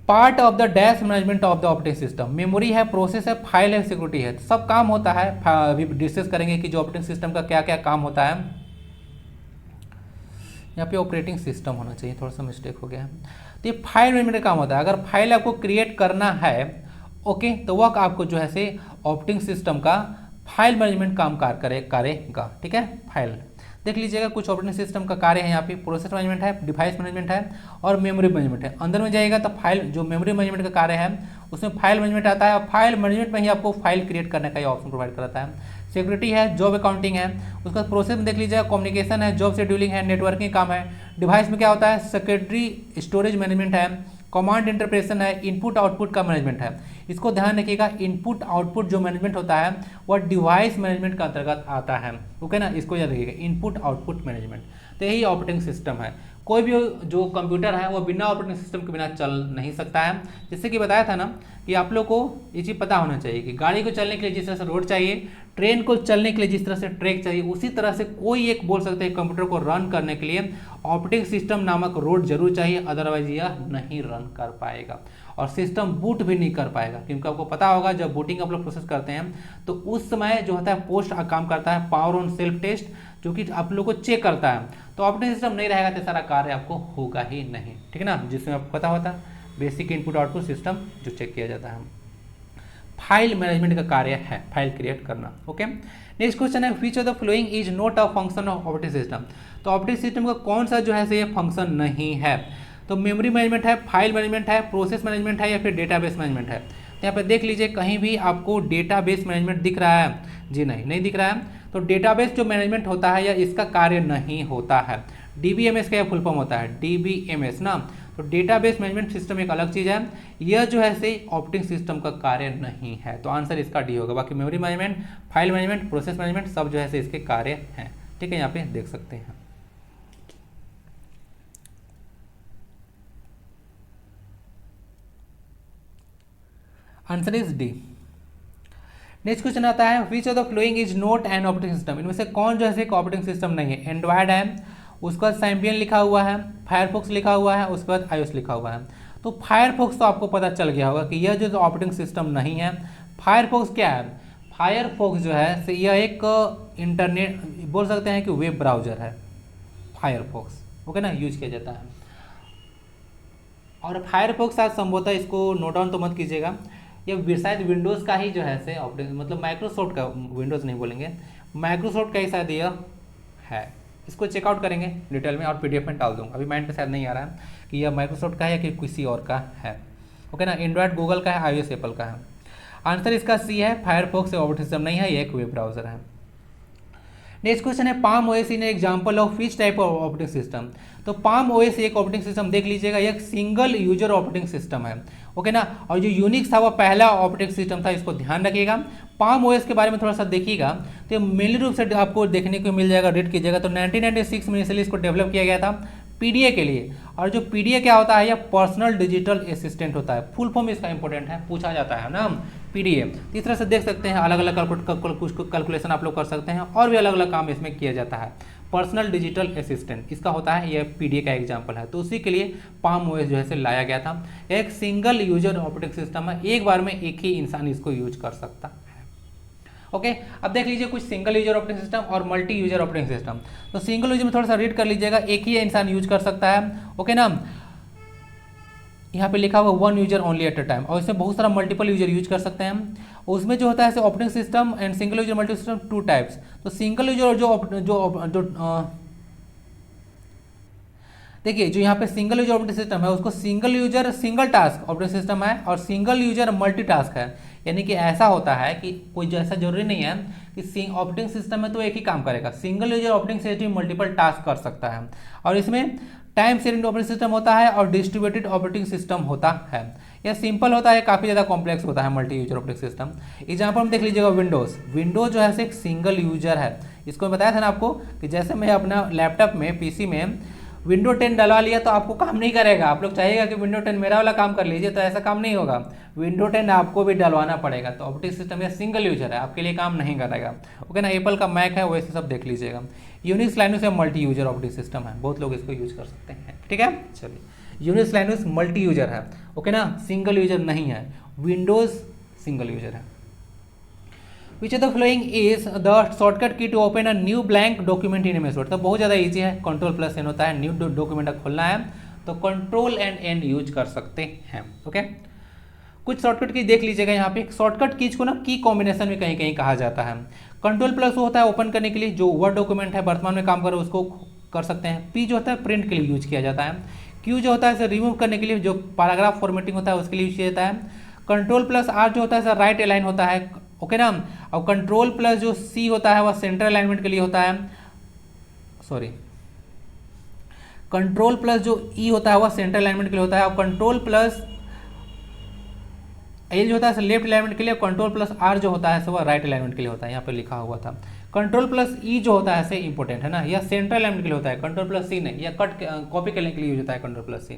part of the dash management of the operating system. Memory है, प्रोसेस है, फाइल है, सिक्योरिटी है, सब काम होता है। अभी डिस्कस करेंगे कि जो ऑपरेटिंग सिस्टम का क्या क्या काम होता है। यहाँ पे ऑपरेटिंग सिस्टम होना चाहिए, थोड़ा सा मिस्टेक हो गया है। तो ये फाइल मैनेजमेंट का काम होता है। अगर फाइल आपको क्रिएट करना है, ओके, तो वह आपको जो है से ऑपरेटिंग सिस्टम का फाइल मैनेजमेंट काम करेगा। ठीक है, फाइल देख लीजिएगा, कुछ ऑपरेटिंग सिस्टम का कार्य है। यहाँ पे प्रोसेस मैनेजमेंट है, डिवाइस मैनेजमेंट है और मेमोरी मैनेजमेंट है। अंदर में जाइएगा तो फाइल, जो मेमोरी मैनेजमेंट का कार्य है उसमें फाइल मैनेजमेंट आता है, और फाइल मैनेजमेंट में ही आपको फाइल क्रिएट करने का ही ऑप्शन प्रोवाइड कराता है। सिक्योरिटी है, जॉब अकाउंटिंग है, उसका प्रोसेस में देख लीजिएगा, कम्युनिकेशन है, जॉब शेड्यूलिंग है, नेटवर्किंग काम है। डिवाइस में क्या होता है, सेकेंडरी स्टोरेज मैनेजमेंट है, कमांड इंटरप्रेशन है, इनपुट आउटपुट का मैनेजमेंट है। इसको ध्यान रखिएगा, इनपुट आउटपुट जो मैनेजमेंट होता है वह डिवाइस मैनेजमेंट का अंतर्गत आता है। ओके ना, इसको याद रखिएगा, इनपुट आउटपुट मैनेजमेंट। तो यही ऑपरेटिंग सिस्टम है। कोई भी जो कंप्यूटर है वो बिना ऑपरेटिंग सिस्टम के बिना चल नहीं सकता है। जैसे कि बताया था ना कि आप लोग को ये चीज़ पता होना चाहिए कि गाड़ी को चलने के लिए जिस तरह से रोड चाहिए, ट्रेन को चलने के लिए जिस तरह से ट्रैक चाहिए, उसी तरह से कोई एक बोल सकते हैं कंप्यूटर को रन करने के लिए ऑपरेटिंग सिस्टम नामक रोड जरूर चाहिए, अदरवाइज यह नहीं रन कर पाएगा और सिस्टम बूट भी नहीं कर पाएगा। क्योंकि आपको पता होगा जब बूटिंग आप लोग प्रोसेस करते हैं तो उस समय जो होता है पोस्ट काम करता है, पावर ऑन सेल्फ टेस्ट, जो कि आप लोग को चेक करता है। तो ऑपरेटिंग सिस्टम नहीं रहेगा तो सारा कार्य आपको होगा ही नहीं। ठीक है ना, जिसमें आपको पता होता है बेसिक इनपुट आउटपुट सिस्टम जो चेक किया जाता है। फाइल मैनेजमेंट का कार्य है फाइल क्रिएट करना। ओके, नेक्स्ट क्वेश्चन है, which of the following is not a function of operating system. तो ऑपरेटिंग सिस्टम का कौन सा जो है ये फंक्शन नहीं है। तो मेमोरी मैनेजमेंट है, फाइल मैनेजमेंट है, प्रोसेस मैनेजमेंट है या फिर डेटाबेस मैनेजमेंट है। तो यहाँ पे देख लीजिए, कहीं भी आपको डेटाबेस मैनेजमेंट दिख रहा है? जी नहीं दिख रहा है। तो डेटाबेस जो मैनेजमेंट होता है या इसका कार्य नहीं होता है। डीबीएमएस का फुल फॉर्म होता है डीबीएमएस ना। तो डेटाबेस मैनेजमेंट सिस्टम एक अलग चीज़ है, यह जो है से ऑपरेटिंग सिस्टम का कार्य नहीं है। तो आंसर इसका डी होगा। बाकी memory management, file management, process management सब जो है से इसके कार्य हैं। ठीक है, यहाँ पे देख सकते हैं। Answer is D. Next question आता है, विच of the following is not an operating system. इनमें से कौन जो है एक ऑपरेटिंग सिस्टम नहीं है। एंड्रॉयड है, उसके बाद सैम्पियन लिखा हुआ है, फायरफॉक्स लिखा हुआ है, उसके बाद आईओएस लिखा हुआ है। तो फायरफॉक्स तो आपको पता चल गया होगा कि यह जो ऑपरेटिंग सिस्टम नहीं है। फायरफॉक्स क्या है? फायरफॉक्स जो है से यह एक इंटरनेट बोल सकते हैं कि वेब ब्राउजर है फायरफॉक्स। ओके ना, यूज किया जाता है। और फायरफॉक्स आज संभवतः इसको नोट डाउन तो मत कीजिएगा, ये शायद विंडोज़ का ही जो है से ऑपरेटिंग, मतलब माइक्रोसॉफ्ट का, विंडोज़ नहीं बोलेंगे, माइक्रोसॉफ्ट का ही शायद यह है। इसको चेकआउट करेंगे डिटेल में और पीडीएफ में डाल दूंगा। अभी माइंड पे शायद नहीं आ रहा है कि यह माइक्रोसॉफ्ट का है या कि किसी और का है। ओके ना, एंड्रॉयड गूगल का है, आईओएस एप्पल का है। आंसर इसका सी है, फायरफॉक्स ऑपरेटिंग सिस्टम नहीं है, ये एक वेब ब्राउजर है। नेक्स्ट क्वेश्चन है, palm OS in example of which type of operating system. तो पाम ओएस एक ऑपरेटिंग सिस्टम देख लीजिएगा, एक सिंगल यूजर ऑपरेटिंग सिस्टम है। ओके ना, और जो यूनिक्स था वो पहला ऑपरेटिंग सिस्टम था, इसको ध्यान रखिएगा। पाम ओएस के बारे में थोड़ा सा देखिएगा तो मेनली रूप से आपको देखने को मिल जाएगा, रीड कीजिएगा। तो 1996 में इनिशियली इसको डेवलप किया गया था पीडीए के लिए। और जो पीडीए क्या होता है, यह पर्सनल डिजिटल असिस्टेंट होता है। फुल फॉर्म इसका इंपॉर्टेंट है, पूछा जाता है ना पीडीए। इस तरह से देख सकते हैं, अलग अलग कुछ कैलकुलेशन आप लोग कर सकते हैं और भी अलग अलग काम इसमें किया जाता है। पर्सनल डिजिटल असिस्टेंट इसका होता है, यह पीडीए का एग्जांपल है। तो उसी के लिए पाम ओएस जो है से लाया गया था। एक सिंगल यूजर ऑपरेटिंग सिस्टम है, एक बार में एक ही इंसान इसको यूज कर सकता है। ओके, अब देख लीजिए कुछ सिंगल यूजर ऑपरेटिंग सिस्टम और मल्टी यूजर ऑपरेटिंग सिस्टम। तो सिंगल यूजर में थोड़ा सा रीड कर लीजिएगा, एक ही इंसान यूज कर सकता है। ओके ना, यहाँ पे लिखा हुआ one user only at a time, और इसमें बहुत सारा मल्टीपल यूजर यूज कर सकते हैं। उसमें जो होता है operating system and single user multi system two types. तो सिंगल यूजर और जो देखिए, जो यहाँ पे सिंगल यूजर ऑपरेटिंग सिस्टम है उसको single user single task operating system है, और सिंगल यूजर मल्टी टास्क है। यानी कि ऐसा होता है कि कोई ऐसा जरूरी नहीं है कि ऑपरेटिंग सिस्टम में तो एक ही काम करेगा। Single user operating system multiple task कर सकता है। और इसमें टाइम शेयरिंग ऑपरेटिंग सिस्टम होता है और डिस्ट्रीब्यूटेड ऑपरेटिंग सिस्टम होता है। यह सिंपल होता है, काफ़ी ज़्यादा कॉम्प्लेक्स होता है multi user operating system. Example में देख लीजिएगा विंडोज़ जो है एक सिंगल यूजर है। इसको मैं बताया था ना आपको कि जैसे मैं अपना लैपटॉप में पीसी में विंडो 10 डलवा लिया तो आपको काम नहीं करेगा। आप लोग चाहिएगा कि विंडो 10 मेरा वाला काम कर लीजिए, तो ऐसा काम नहीं होगा। विंडो 10 आपको भी डलवाना पड़ेगा। तो ऑपरेटिंग सिस्टम ये सिंगल यूजर है, आपके लिए काम नहीं करेगा। ओके ना, एप्पल का मैक है वैसे सब देख लीजिएगा। यूनिक्स लाइनस या मल्टी यूजर ऑपरेटिंग सिस्टम है, बहुत लोग इसको यूज कर सकते हैं। ठीक है, चलिए यूनिक्स लाइनस मल्टी यूजर है। ओके ना, सिंगल यूजर नहीं है। विंडोज सिंगल यूजर है। Which of the following is the shortcut key to open a new blank document in MS Word? तो बहुत ज़्यादा इजी है, Ctrl+N होता है। न्यू डॉक्यूमेंट खोलना है तो Ctrl+N यूज कर सकते हैं। ओके, कुछ शॉर्टकट की देख लीजिएगा यहाँ पे। शॉर्टकट कीज को ना की कॉम्बिनेशन में कहीं कहीं कहा जाता है। Ctrl+ होता है ओपन करने के लिए, जो वर्ड डॉक्यूमेंट है वर्तमान में काम कर रहे उसको कर सकते हैं। P जो होता है प्रिंट के लिए यूज किया जाता है। Q जो होता है इसे रिमूव करने के लिए, जो पैराग्राफ फॉर्मेटिंग होता है उसके लिए यूज किया जाता है। Ctrl+R जो होता है सर राइट अलाइन होता है। ओके ना, और Ctrl+ जो C होता है वह सेंटर अलाइनमेंट के लिए होता है। सॉरी, Ctrl+ जो E होता है वह सेंटर अलाइनमेंट के लिए होता है। और Ctrl+ L जो होता है लेफ्ट अलाइनमेंट के लिए। Ctrl+R जो होता है वह राइट अलाइनमेंट के लिए होता है, यहाँ पे लिखा हुआ था। Ctrl+E जो होता है ऐसे इंपॉर्टेंट है ना, यह सेंटर अलाइनमेंट के लिए होता है। Ctrl+C नहीं, यह कट कॉपी करने के लिए यूज होता है Ctrl+C।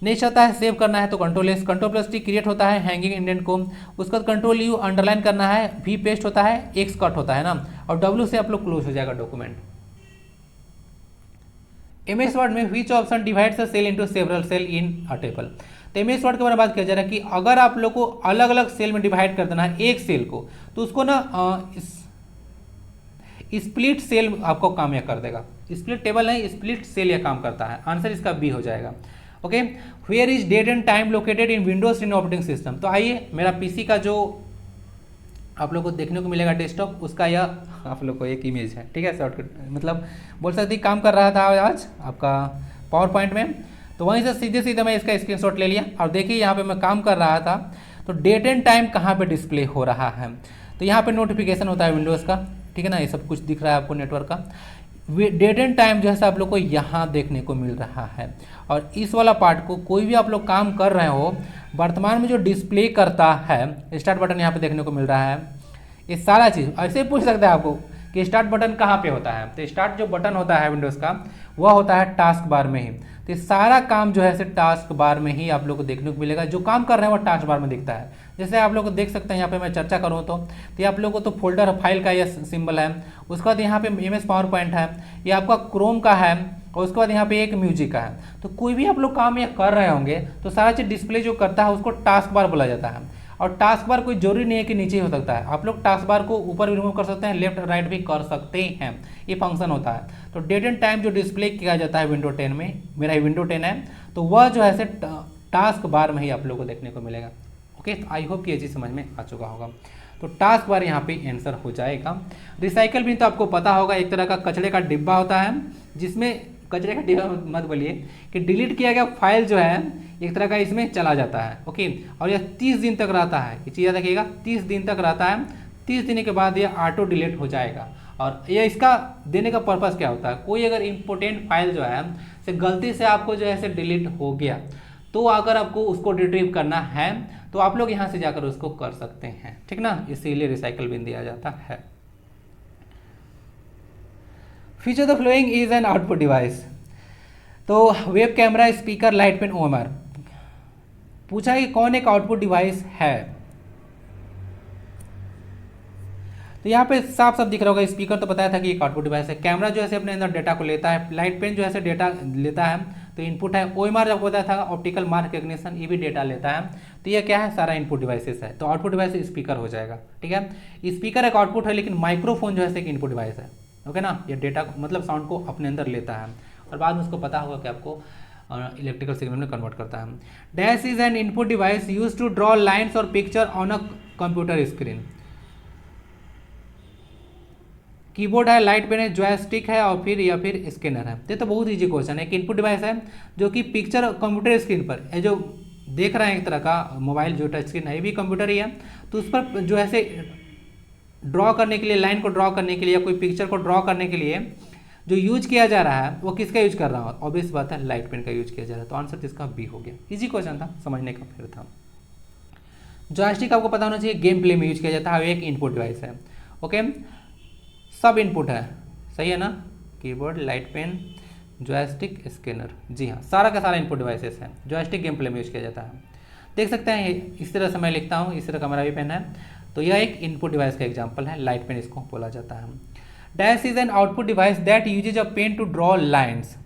नेक्स्ट आता है सेव करना है तो Ctrl+S। Ctrl+T क्रिएट होता है हैंगिंग इंडेंट को। उसके बाद Ctrl+U अंडरलाइन करना है। V पेस्ट होता है। X कट होता है ना, और W से आप लोग क्लोज हो जाएगा डॉक्यूमेंट। MS वर्ड में which option divides a cell into several cell in a table? तो MS वर्ड के बारे में बात किया जा रहा है कि अगर आप लोग को अलग अलग सेल में डिवाइड कर देना है एक सेल को, तो उसको ना स्प्लिट सेल आपको काम यह कर देगा। स्प्लिट टेबल नहीं, स्प्लिट सेल यह काम करता है। आंसर इसका बी हो जाएगा। Okay, where is date and time located in Windows 10 operating system? तो आइए, मेरा पीसी का जो आप लोग को देखने को मिलेगा डेस्कटॉप, उसका यह आप लोग को एक इमेज है। ठीक है, शॉर्टकट मतलब बोल सकते काम कर रहा था आज आपका पावर पॉइंट में, तो वहीं से सीधे सीधे मैं इसका स्क्रीनशॉट ले लिया। और देखिए यहाँ पे मैं काम कर रहा था तो डेट एंड टाइम कहाँ पे डिस्प्ले हो रहा है, तो यहाँ पे नोटिफिकेशन होता है विंडोज़ का। ठीक है ना, ये सब कुछ दिख रहा है आपको नेटवर्क का। डेट एंड टाइम जो है आप लोग को यहाँ देखने को मिल रहा है। और इस वाला पार्ट को कोई भी आप लोग काम कर रहे हो, वर्तमान में जो डिस्प्ले करता है, स्टार्ट बटन यहाँ पे देखने को मिल रहा है। ये सारा चीज़ ऐसे पूछ सकते हैं आपको कि स्टार्ट बटन कहाँ पे होता है, तो स्टार्ट जो बटन होता है विंडोज़ का वह होता है टास्क बार में ही। तो सारा काम जो है टास्क बार में ही आप लोग को देखने को मिलेगा। जो काम कर रहे हैं वो टास्क बार में दिखता है। जैसे आप लोग को देख सकते हैं यहाँ पे मैं चर्चा करूँ तो आप लोगों को तो फोल्डर फाइल का यह सिंबल है। उसके बाद यहाँ पे MS पावर पॉइंट है, ये आपका क्रोम का है, और उसके बाद यहाँ पे एक म्यूजिक का है। तो कोई भी आप लोग काम यह कर रहे होंगे तो सारा चीज़ डिस्प्ले जो करता है उसको टास्क बार बोला जाता है। और टास्क बार कोई जरूरी नहीं है कि नीचे हो सकता है, आप लोग टास्क बार को ऊपर भी रिमूव कर सकते हैं, लेफ्ट राइट भी कर सकते हैं, ये फंक्शन होता है। तो डेट एंड टाइम जो डिस्प्ले किया जाता है विंडो 10 में, मेरा विंडो 10 है, तो वह जो है टास्क बार में ही आप लोग को देखने को मिलेगा। ओके, आई होप कि ये चीज़ समझ में आ चुका होगा। तो टास्क बार यहाँ पे आंसर हो जाएगा। रिसाइकल बिन तो आपको पता होगा, एक तरह का कचरे का डिब्बा होता है, जिसमें कचरे का डिब्बा मत बोलिए कि डिलीट किया गया फाइल जो है एक तरह का इसमें चला जाता है। ओके, और यह 30 दिन तक रहता है। ये चीज़ याद रखिएगा, 30 दिन तक रहता है। 30 दिन के बाद यह ऑटो डिलीट हो जाएगा। और ये इसका देने का पर्पज़ क्या होता है, कोई अगर इम्पोर्टेंट फाइल जो है से गलती से आपको जो है डिलीट हो गया, तो अगर आपको उसको रिट्रीव करना है तो आप लोग यहाँ से जाकर उसको कर सकते हैं। ठीक ना, इसीलिए रिसाइकल बिन दिया जाता है। Feature the following is an output device? तो web camera, speaker, light pen, OMR। पूछा कि कौन एक आउटपुट डिवाइस है, तो यहाँ पे साफ साफ दिख रहा होगा। स्पीकर तो बताया था कि एक आउटपुट डिवाइस है। कैमरा जो है अपने अंदर डेटा को लेता है। लाइट पेन जो है डेटा लेता है, तो इनपुट है। OMR जब बताया था ऑप्टिकल मार्क रिकग्निशन, ये भी डेटा लेता है। तो ये क्या है, सारा इनपुट डिवाइसेस है। तो आउटपुट डिवाइस स्पीकर हो जाएगा। ठीक है, स्पीकर एक आउटपुट है, लेकिन माइक्रोफोन जो है एक इनपुट डिवाइस है। ओके ना, ये डेटा मतलब साउंड को अपने अंदर लेता है और बाद में उसको पता होगा कि आपको इलेक्ट्रिकल सिग्नल में कन्वर्ट करता है। Dash is an input device use to draw lines और picture on a computer screen. Keyboard है, लाइट पेन है, जॉयस्टिक है, और फिर या फिर स्कैनर है। ये तो बहुत ईजी क्वेश्चन है। एक इनपुट डिवाइस है जो कि पिक्चर कंप्यूटर स्क्रीन पर, ये जो देख रहे हैं एक तरह का मोबाइल जो टच स्क्रीन है, ये भी कंप्यूटर ही है। तो उस पर जो है ड्रॉ करने के लिए, लाइन को ड्रॉ करने के लिए या कोई पिक्चर को ड्रॉ करने के लिए जो यूज किया जा रहा है वो किसका यूज कर रहा हूँ, ऑब्वियस बात है लाइट पेन का यूज किया जा रहा है, तो आंसर इसका बी हो गया। इजी क्वेश्चन था, समझने का फिर था। जॉयस्टिक आपको पता होना चाहिए गेम प्ले में यूज किया जाता है, एक इनपुट डिवाइस है। ओके, सब इनपुट है, सही है ना, keyboard, light pen, joystick, scanner, जी हाँ, सारा का सारा इनपुट डिवाइसेस है। जॉयस्टिक गेम प्ले में यूज किया जाता है, देख सकते हैं इस तरह से मैं लिखता हूँ, इस तरह का मेरा भी पेन है, तो यह एक इनपुट डिवाइस का एग्जाम्पल है, लाइट पेन इसको बोला जाता है। Dash is an output device that uses a pen to draw lines.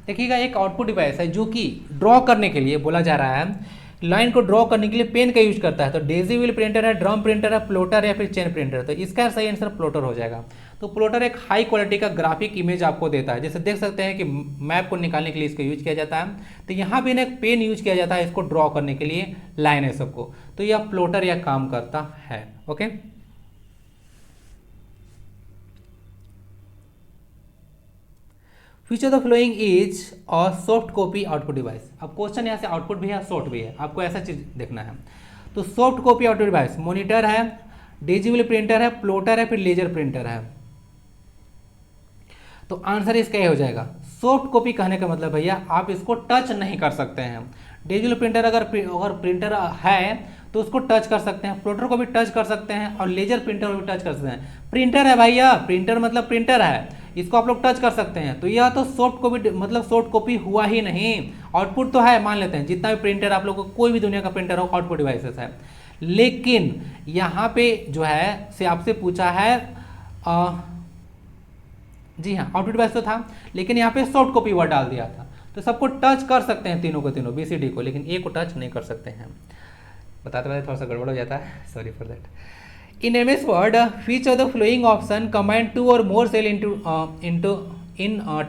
देखिएगा, एक आउटपुट डिवाइस है जो कि ड्रॉ करने के लिए बोला जा रहा है, लाइन को ड्रॉ करने के लिए पेन का यूज करता है। तो डेजी व्हील प्रिंटर है, ड्रम प्रिंटर है, प्लॉटर या फिर चेन प्रिंटर, तो इसका सही आंसर प्लॉटर हो जाएगा। तो प्लॉटर एक हाई क्वालिटी का ग्राफिक इमेज आपको देता है, जैसे देख सकते हैं कि मैप को निकालने के लिए इसको यूज किया जाता है, तो यहाँ भी एक पेन यूज किया जाता है इसको ड्रॉ करने के लिए लाइन है सबको, तो यह प्लॉटर यह काम करता है। Okay, which of the following is a soft copy output device. अब क्वेश्चन यहाँ से आउटपुट भी है सॉफ्ट भी है, आपको ऐसा चीज देखना है। तो soft copy output device monitor है, डिजिटल प्रिंटर है, प्लॉटर है, फिर लेजर प्रिंटर है, तो आंसर इसका ये हो जाएगा। सॉफ्ट कॉपी कहने का मतलब भैया आप इसको टच नहीं कर सकते हैं। डिजिटल प्रिंटर अगर प्रिंटर है तो उसको टच कर सकते हैं, प्लॉटर को भी टच कर सकते हैं, और लेजर प्रिंटर को भी टच कर सकते हैं। प्रिंटर है भैया, प्रिंटर मतलब प्रिंटर है, इसको आप लोग टच कर सकते हैं, तो यह तो सॉफ्ट कॉपी मतलब सॉफ्ट कॉपी हुआ ही नहीं। आउटपुट तो है, मान लेते हैं जितना भी प्रिंटर आप लोग को कोई भी दुनिया का प्रिंटर हो आउटपुट डिवाइसेस है, लेकिन यहाँ पे जो है से आपसे पूछा है जी हाँ आउटपुट डिवाइस तो था, लेकिन यहाँ पे सॉफ्ट कॉपी वर्ड डाल दिया था, तो सबको टच कर सकते हैं तीनों को तीनों BCD को, लेकिन ए को टच नहीं कर सकते हैं। बताते बताते थोड़ा सा गड़बड़ हो जाता है, sorry for that. In MS word which of the flowing option combine 2 और मोर सेल इन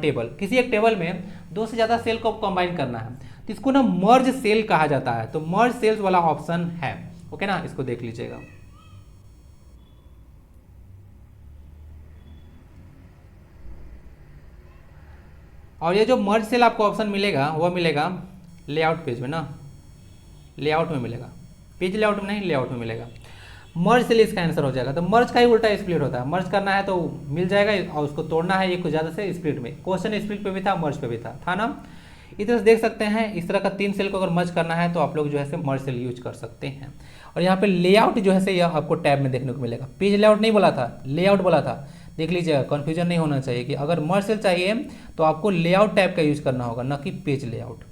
टेबल। किसी एक टेबल में 2 से ज़्यादा सेल को कंबाइन करना है, तो इसको ना मर्ज सेल कहा जाता है, तो मर्ज सेल्स वाला ऑप्शन है। ओके ना, इसको देख लीजिएगा। और ये जो मर्ज सेल आपको ऑप्शन मिलेगा वो मिलेगा लेआउट पेज में ना, लेआउट में मिलेगा, पेज लेआउट में नहीं, लेआउट में मिलेगा। मर्ज सेल इसका आंसर हो जाएगा। तो मर्ज का ही उल्टा स्प्लिट होता है, मर्ज करना है तो मिल जाएगा और उसको तोड़ना है एक को ज़्यादा से स्प्लिट में। क्वेश्चन स्प्लिट पे भी था, मर्ज पे भी था ना। इधर से देख सकते हैं इस तरह का 3 सेल को अगर मर्ज करना है तो आप लोग जो है मर्ज सेल यूज कर सकते हैं। और यहाँ पे लेआउट जो है यह आपको टैब में देखने को मिलेगा। पेज लेआउट नहीं बोला था, लेआउट बोला था, देख लीजिएगा, कन्फ्यूजन नहीं होना चाहिए कि अगर मर्ज सेल चाहिए तो आपको लेआउट टैब का यूज करना होगा, न कि page layout.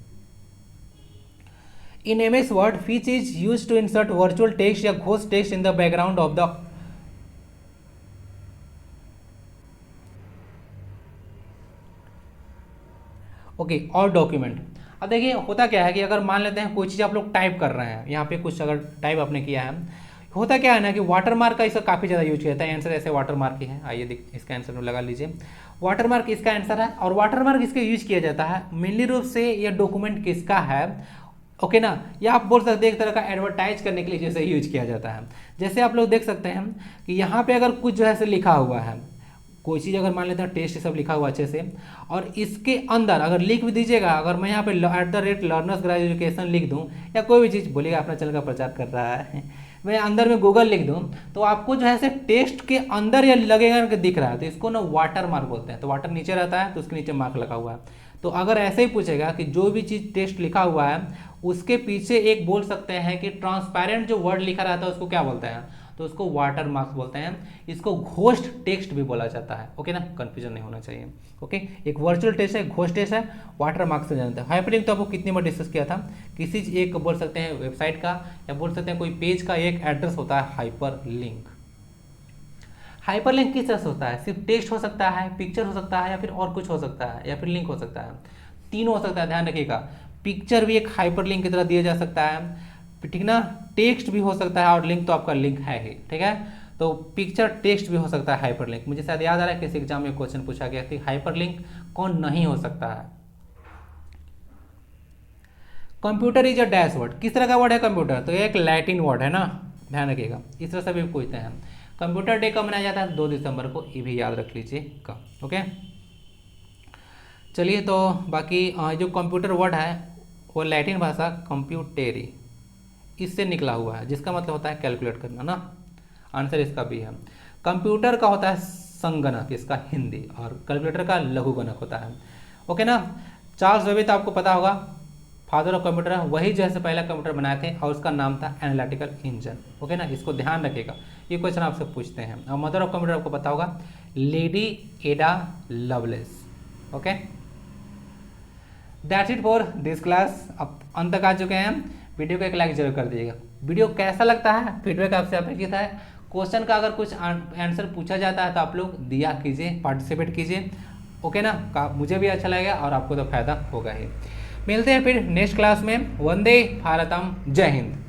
In MS Word, which is used to insert virtual text या ghost text in the background of the और डॉक्यूमेंट। अब देखिए होता क्या है कि अगर मान लेते हैं कोई चीज़ आप लोग टाइप कर रहे हैं, यहाँ पे कुछ अगर टाइप आपने किया है, होता क्या है ना कि वाटरमार्क का इसका काफ़ी ज़्यादा यूज किया जाता है। आंसर ऐसे वाटरमार्क ही है, आइए इसका आंसर लगा लीजिए। वाटरमार्क इसका आंसर है, और वाटरमार्क इसका यूज किया जाता है मेनली रूप से यह डॉक्यूमेंट किसका है, ओके ना, या आप बोल सकते हैं एक तरह का एडवर्टाइज करने के लिए जैसे यूज किया जाता है। जैसे आप लोग देख सकते हैं कि यहाँ पे अगर कुछ जो है से लिखा हुआ है, कोई चीज़ अगर मान लेते हैं टेस्ट सब लिखा हुआ अच्छे से, और इसके अंदर अगर लिख भी दीजिएगा, अगर मैं यहाँ पे @learners ग्रेजुएशन लिख दूँ, या कोई भी चीज़ बोलिएगा अपना चैनल का प्रचार कर रहा है, मैं अंदर में गूगल लिख दूँ, तो आपको जो है से टेस्ट के अंदर या लगेगा कि दिख रहा है, तो इसको ना वाटर मार्क बोलते हैं। तो वाटर नीचे रहता है तो उसके नीचे मार्क लगा हुआ है। तो अगर ऐसे ही पूछेगा कि जो भी चीज़ टेस्ट लिखा हुआ है उसके पीछे एक बोल सकते हैं कि ट्रांसपेरेंट जो वर्ड लिखा रहता है उसको क्या बोलते हैं, तो उसको वाटर मार्क बोलते हैं। इसको घोस्ट टेक्स्ट भी बोला जाता है। ओके ना, कंफ्यूजन नहीं होना चाहिए। ओके, एक वर्चुअल टेस्ट है, घोस्ट टेस्ट है, वाटर मार्क से जानते हैं। हाइपरलिंक तो आपको कितनी बार डिस्कस किया था, किसी एक बोल सकते हैं वेबसाइट का या बोल सकते हैं कोई पेज का एक एड्रेस होता है हाइपर लिंक। हाइपरलिंक किस तरह से होता है, सिर्फ टेक्स्ट हो सकता है, पिक्चर हो सकता है, या फिर और कुछ हो सकता है, या फिर लिंक हो सकता है, तीनों हो सकता है। ध्यान रखिएगा, पिक्चर भी एक हाइपरलिंक की तरह दिया जा सकता है, ठीक ना, टेक्स्ट भी हो सकता है, और लिंक तो आपका लिंक है ही, ठीक है। तो पिक्चर टेक्स्ट भी हो सकता है हाइपरलिंक। मुझे शायद याद आ रहा है किसी एग्जाम में क्वेश्चन पूछा गया कि हाइपरलिंक कौन नहीं हो सकता है। Computer is a dash word, किस तरह का वर्ड है कंप्यूटर, तो ये एक लैटिन वर्ड है ना, ध्यान रखिएगा। इस तरह से भी पूछते हैं। कंप्यूटर डे कब मनाया जाता है, 2 दिसंबर को, ये भी याद रख लीजिएगा। ओके, चलिए, तो बाकी जो कंप्यूटर वर्ड है वो लैटिन भाषा कंप्यूटेरी इससे निकला हुआ है, जिसका मतलब होता है कैलकुलेट करना ना। आंसर इसका भी है। कंप्यूटर का होता है संगणक इसका हिंदी, और कैलकुलेटर का लघुगणक होता है। ओके ना। चार्ल्स बेबेज तो आपको पता होगा, फादर ऑफ कंप्यूटर, वही जो है पहला कंप्यूटर बनाए थे और उसका नाम था एनालिटिकल इंजन। ओके ना, इसको ध्यान रखिएगा, ये क्वेश्चन आपसे पूछते हैं। और मदर ऑफ कंप्यूटर आपको पता होगा लेडी एडा loveless. Okay, that's it for this class. अब अंत तक आ चुके हैं हम। वीडियो को एक लाइक जरूर कर दीजिएगा। वीडियो कैसा लगता है फीडबैक आपसे अपेक्षित है। क्वेश्चन का अगर कुछ आंसर पूछा जाता है तो आप लोग दिया कीजिए, पार्टिसिपेट कीजिए। ओके ना, मुझे भी अच्छा लगेगा और आपको तो फायदा होगा ही। मिलते हैं फिर नेक्स्ट क्लास में। वंदे भारतम, जय हिंद।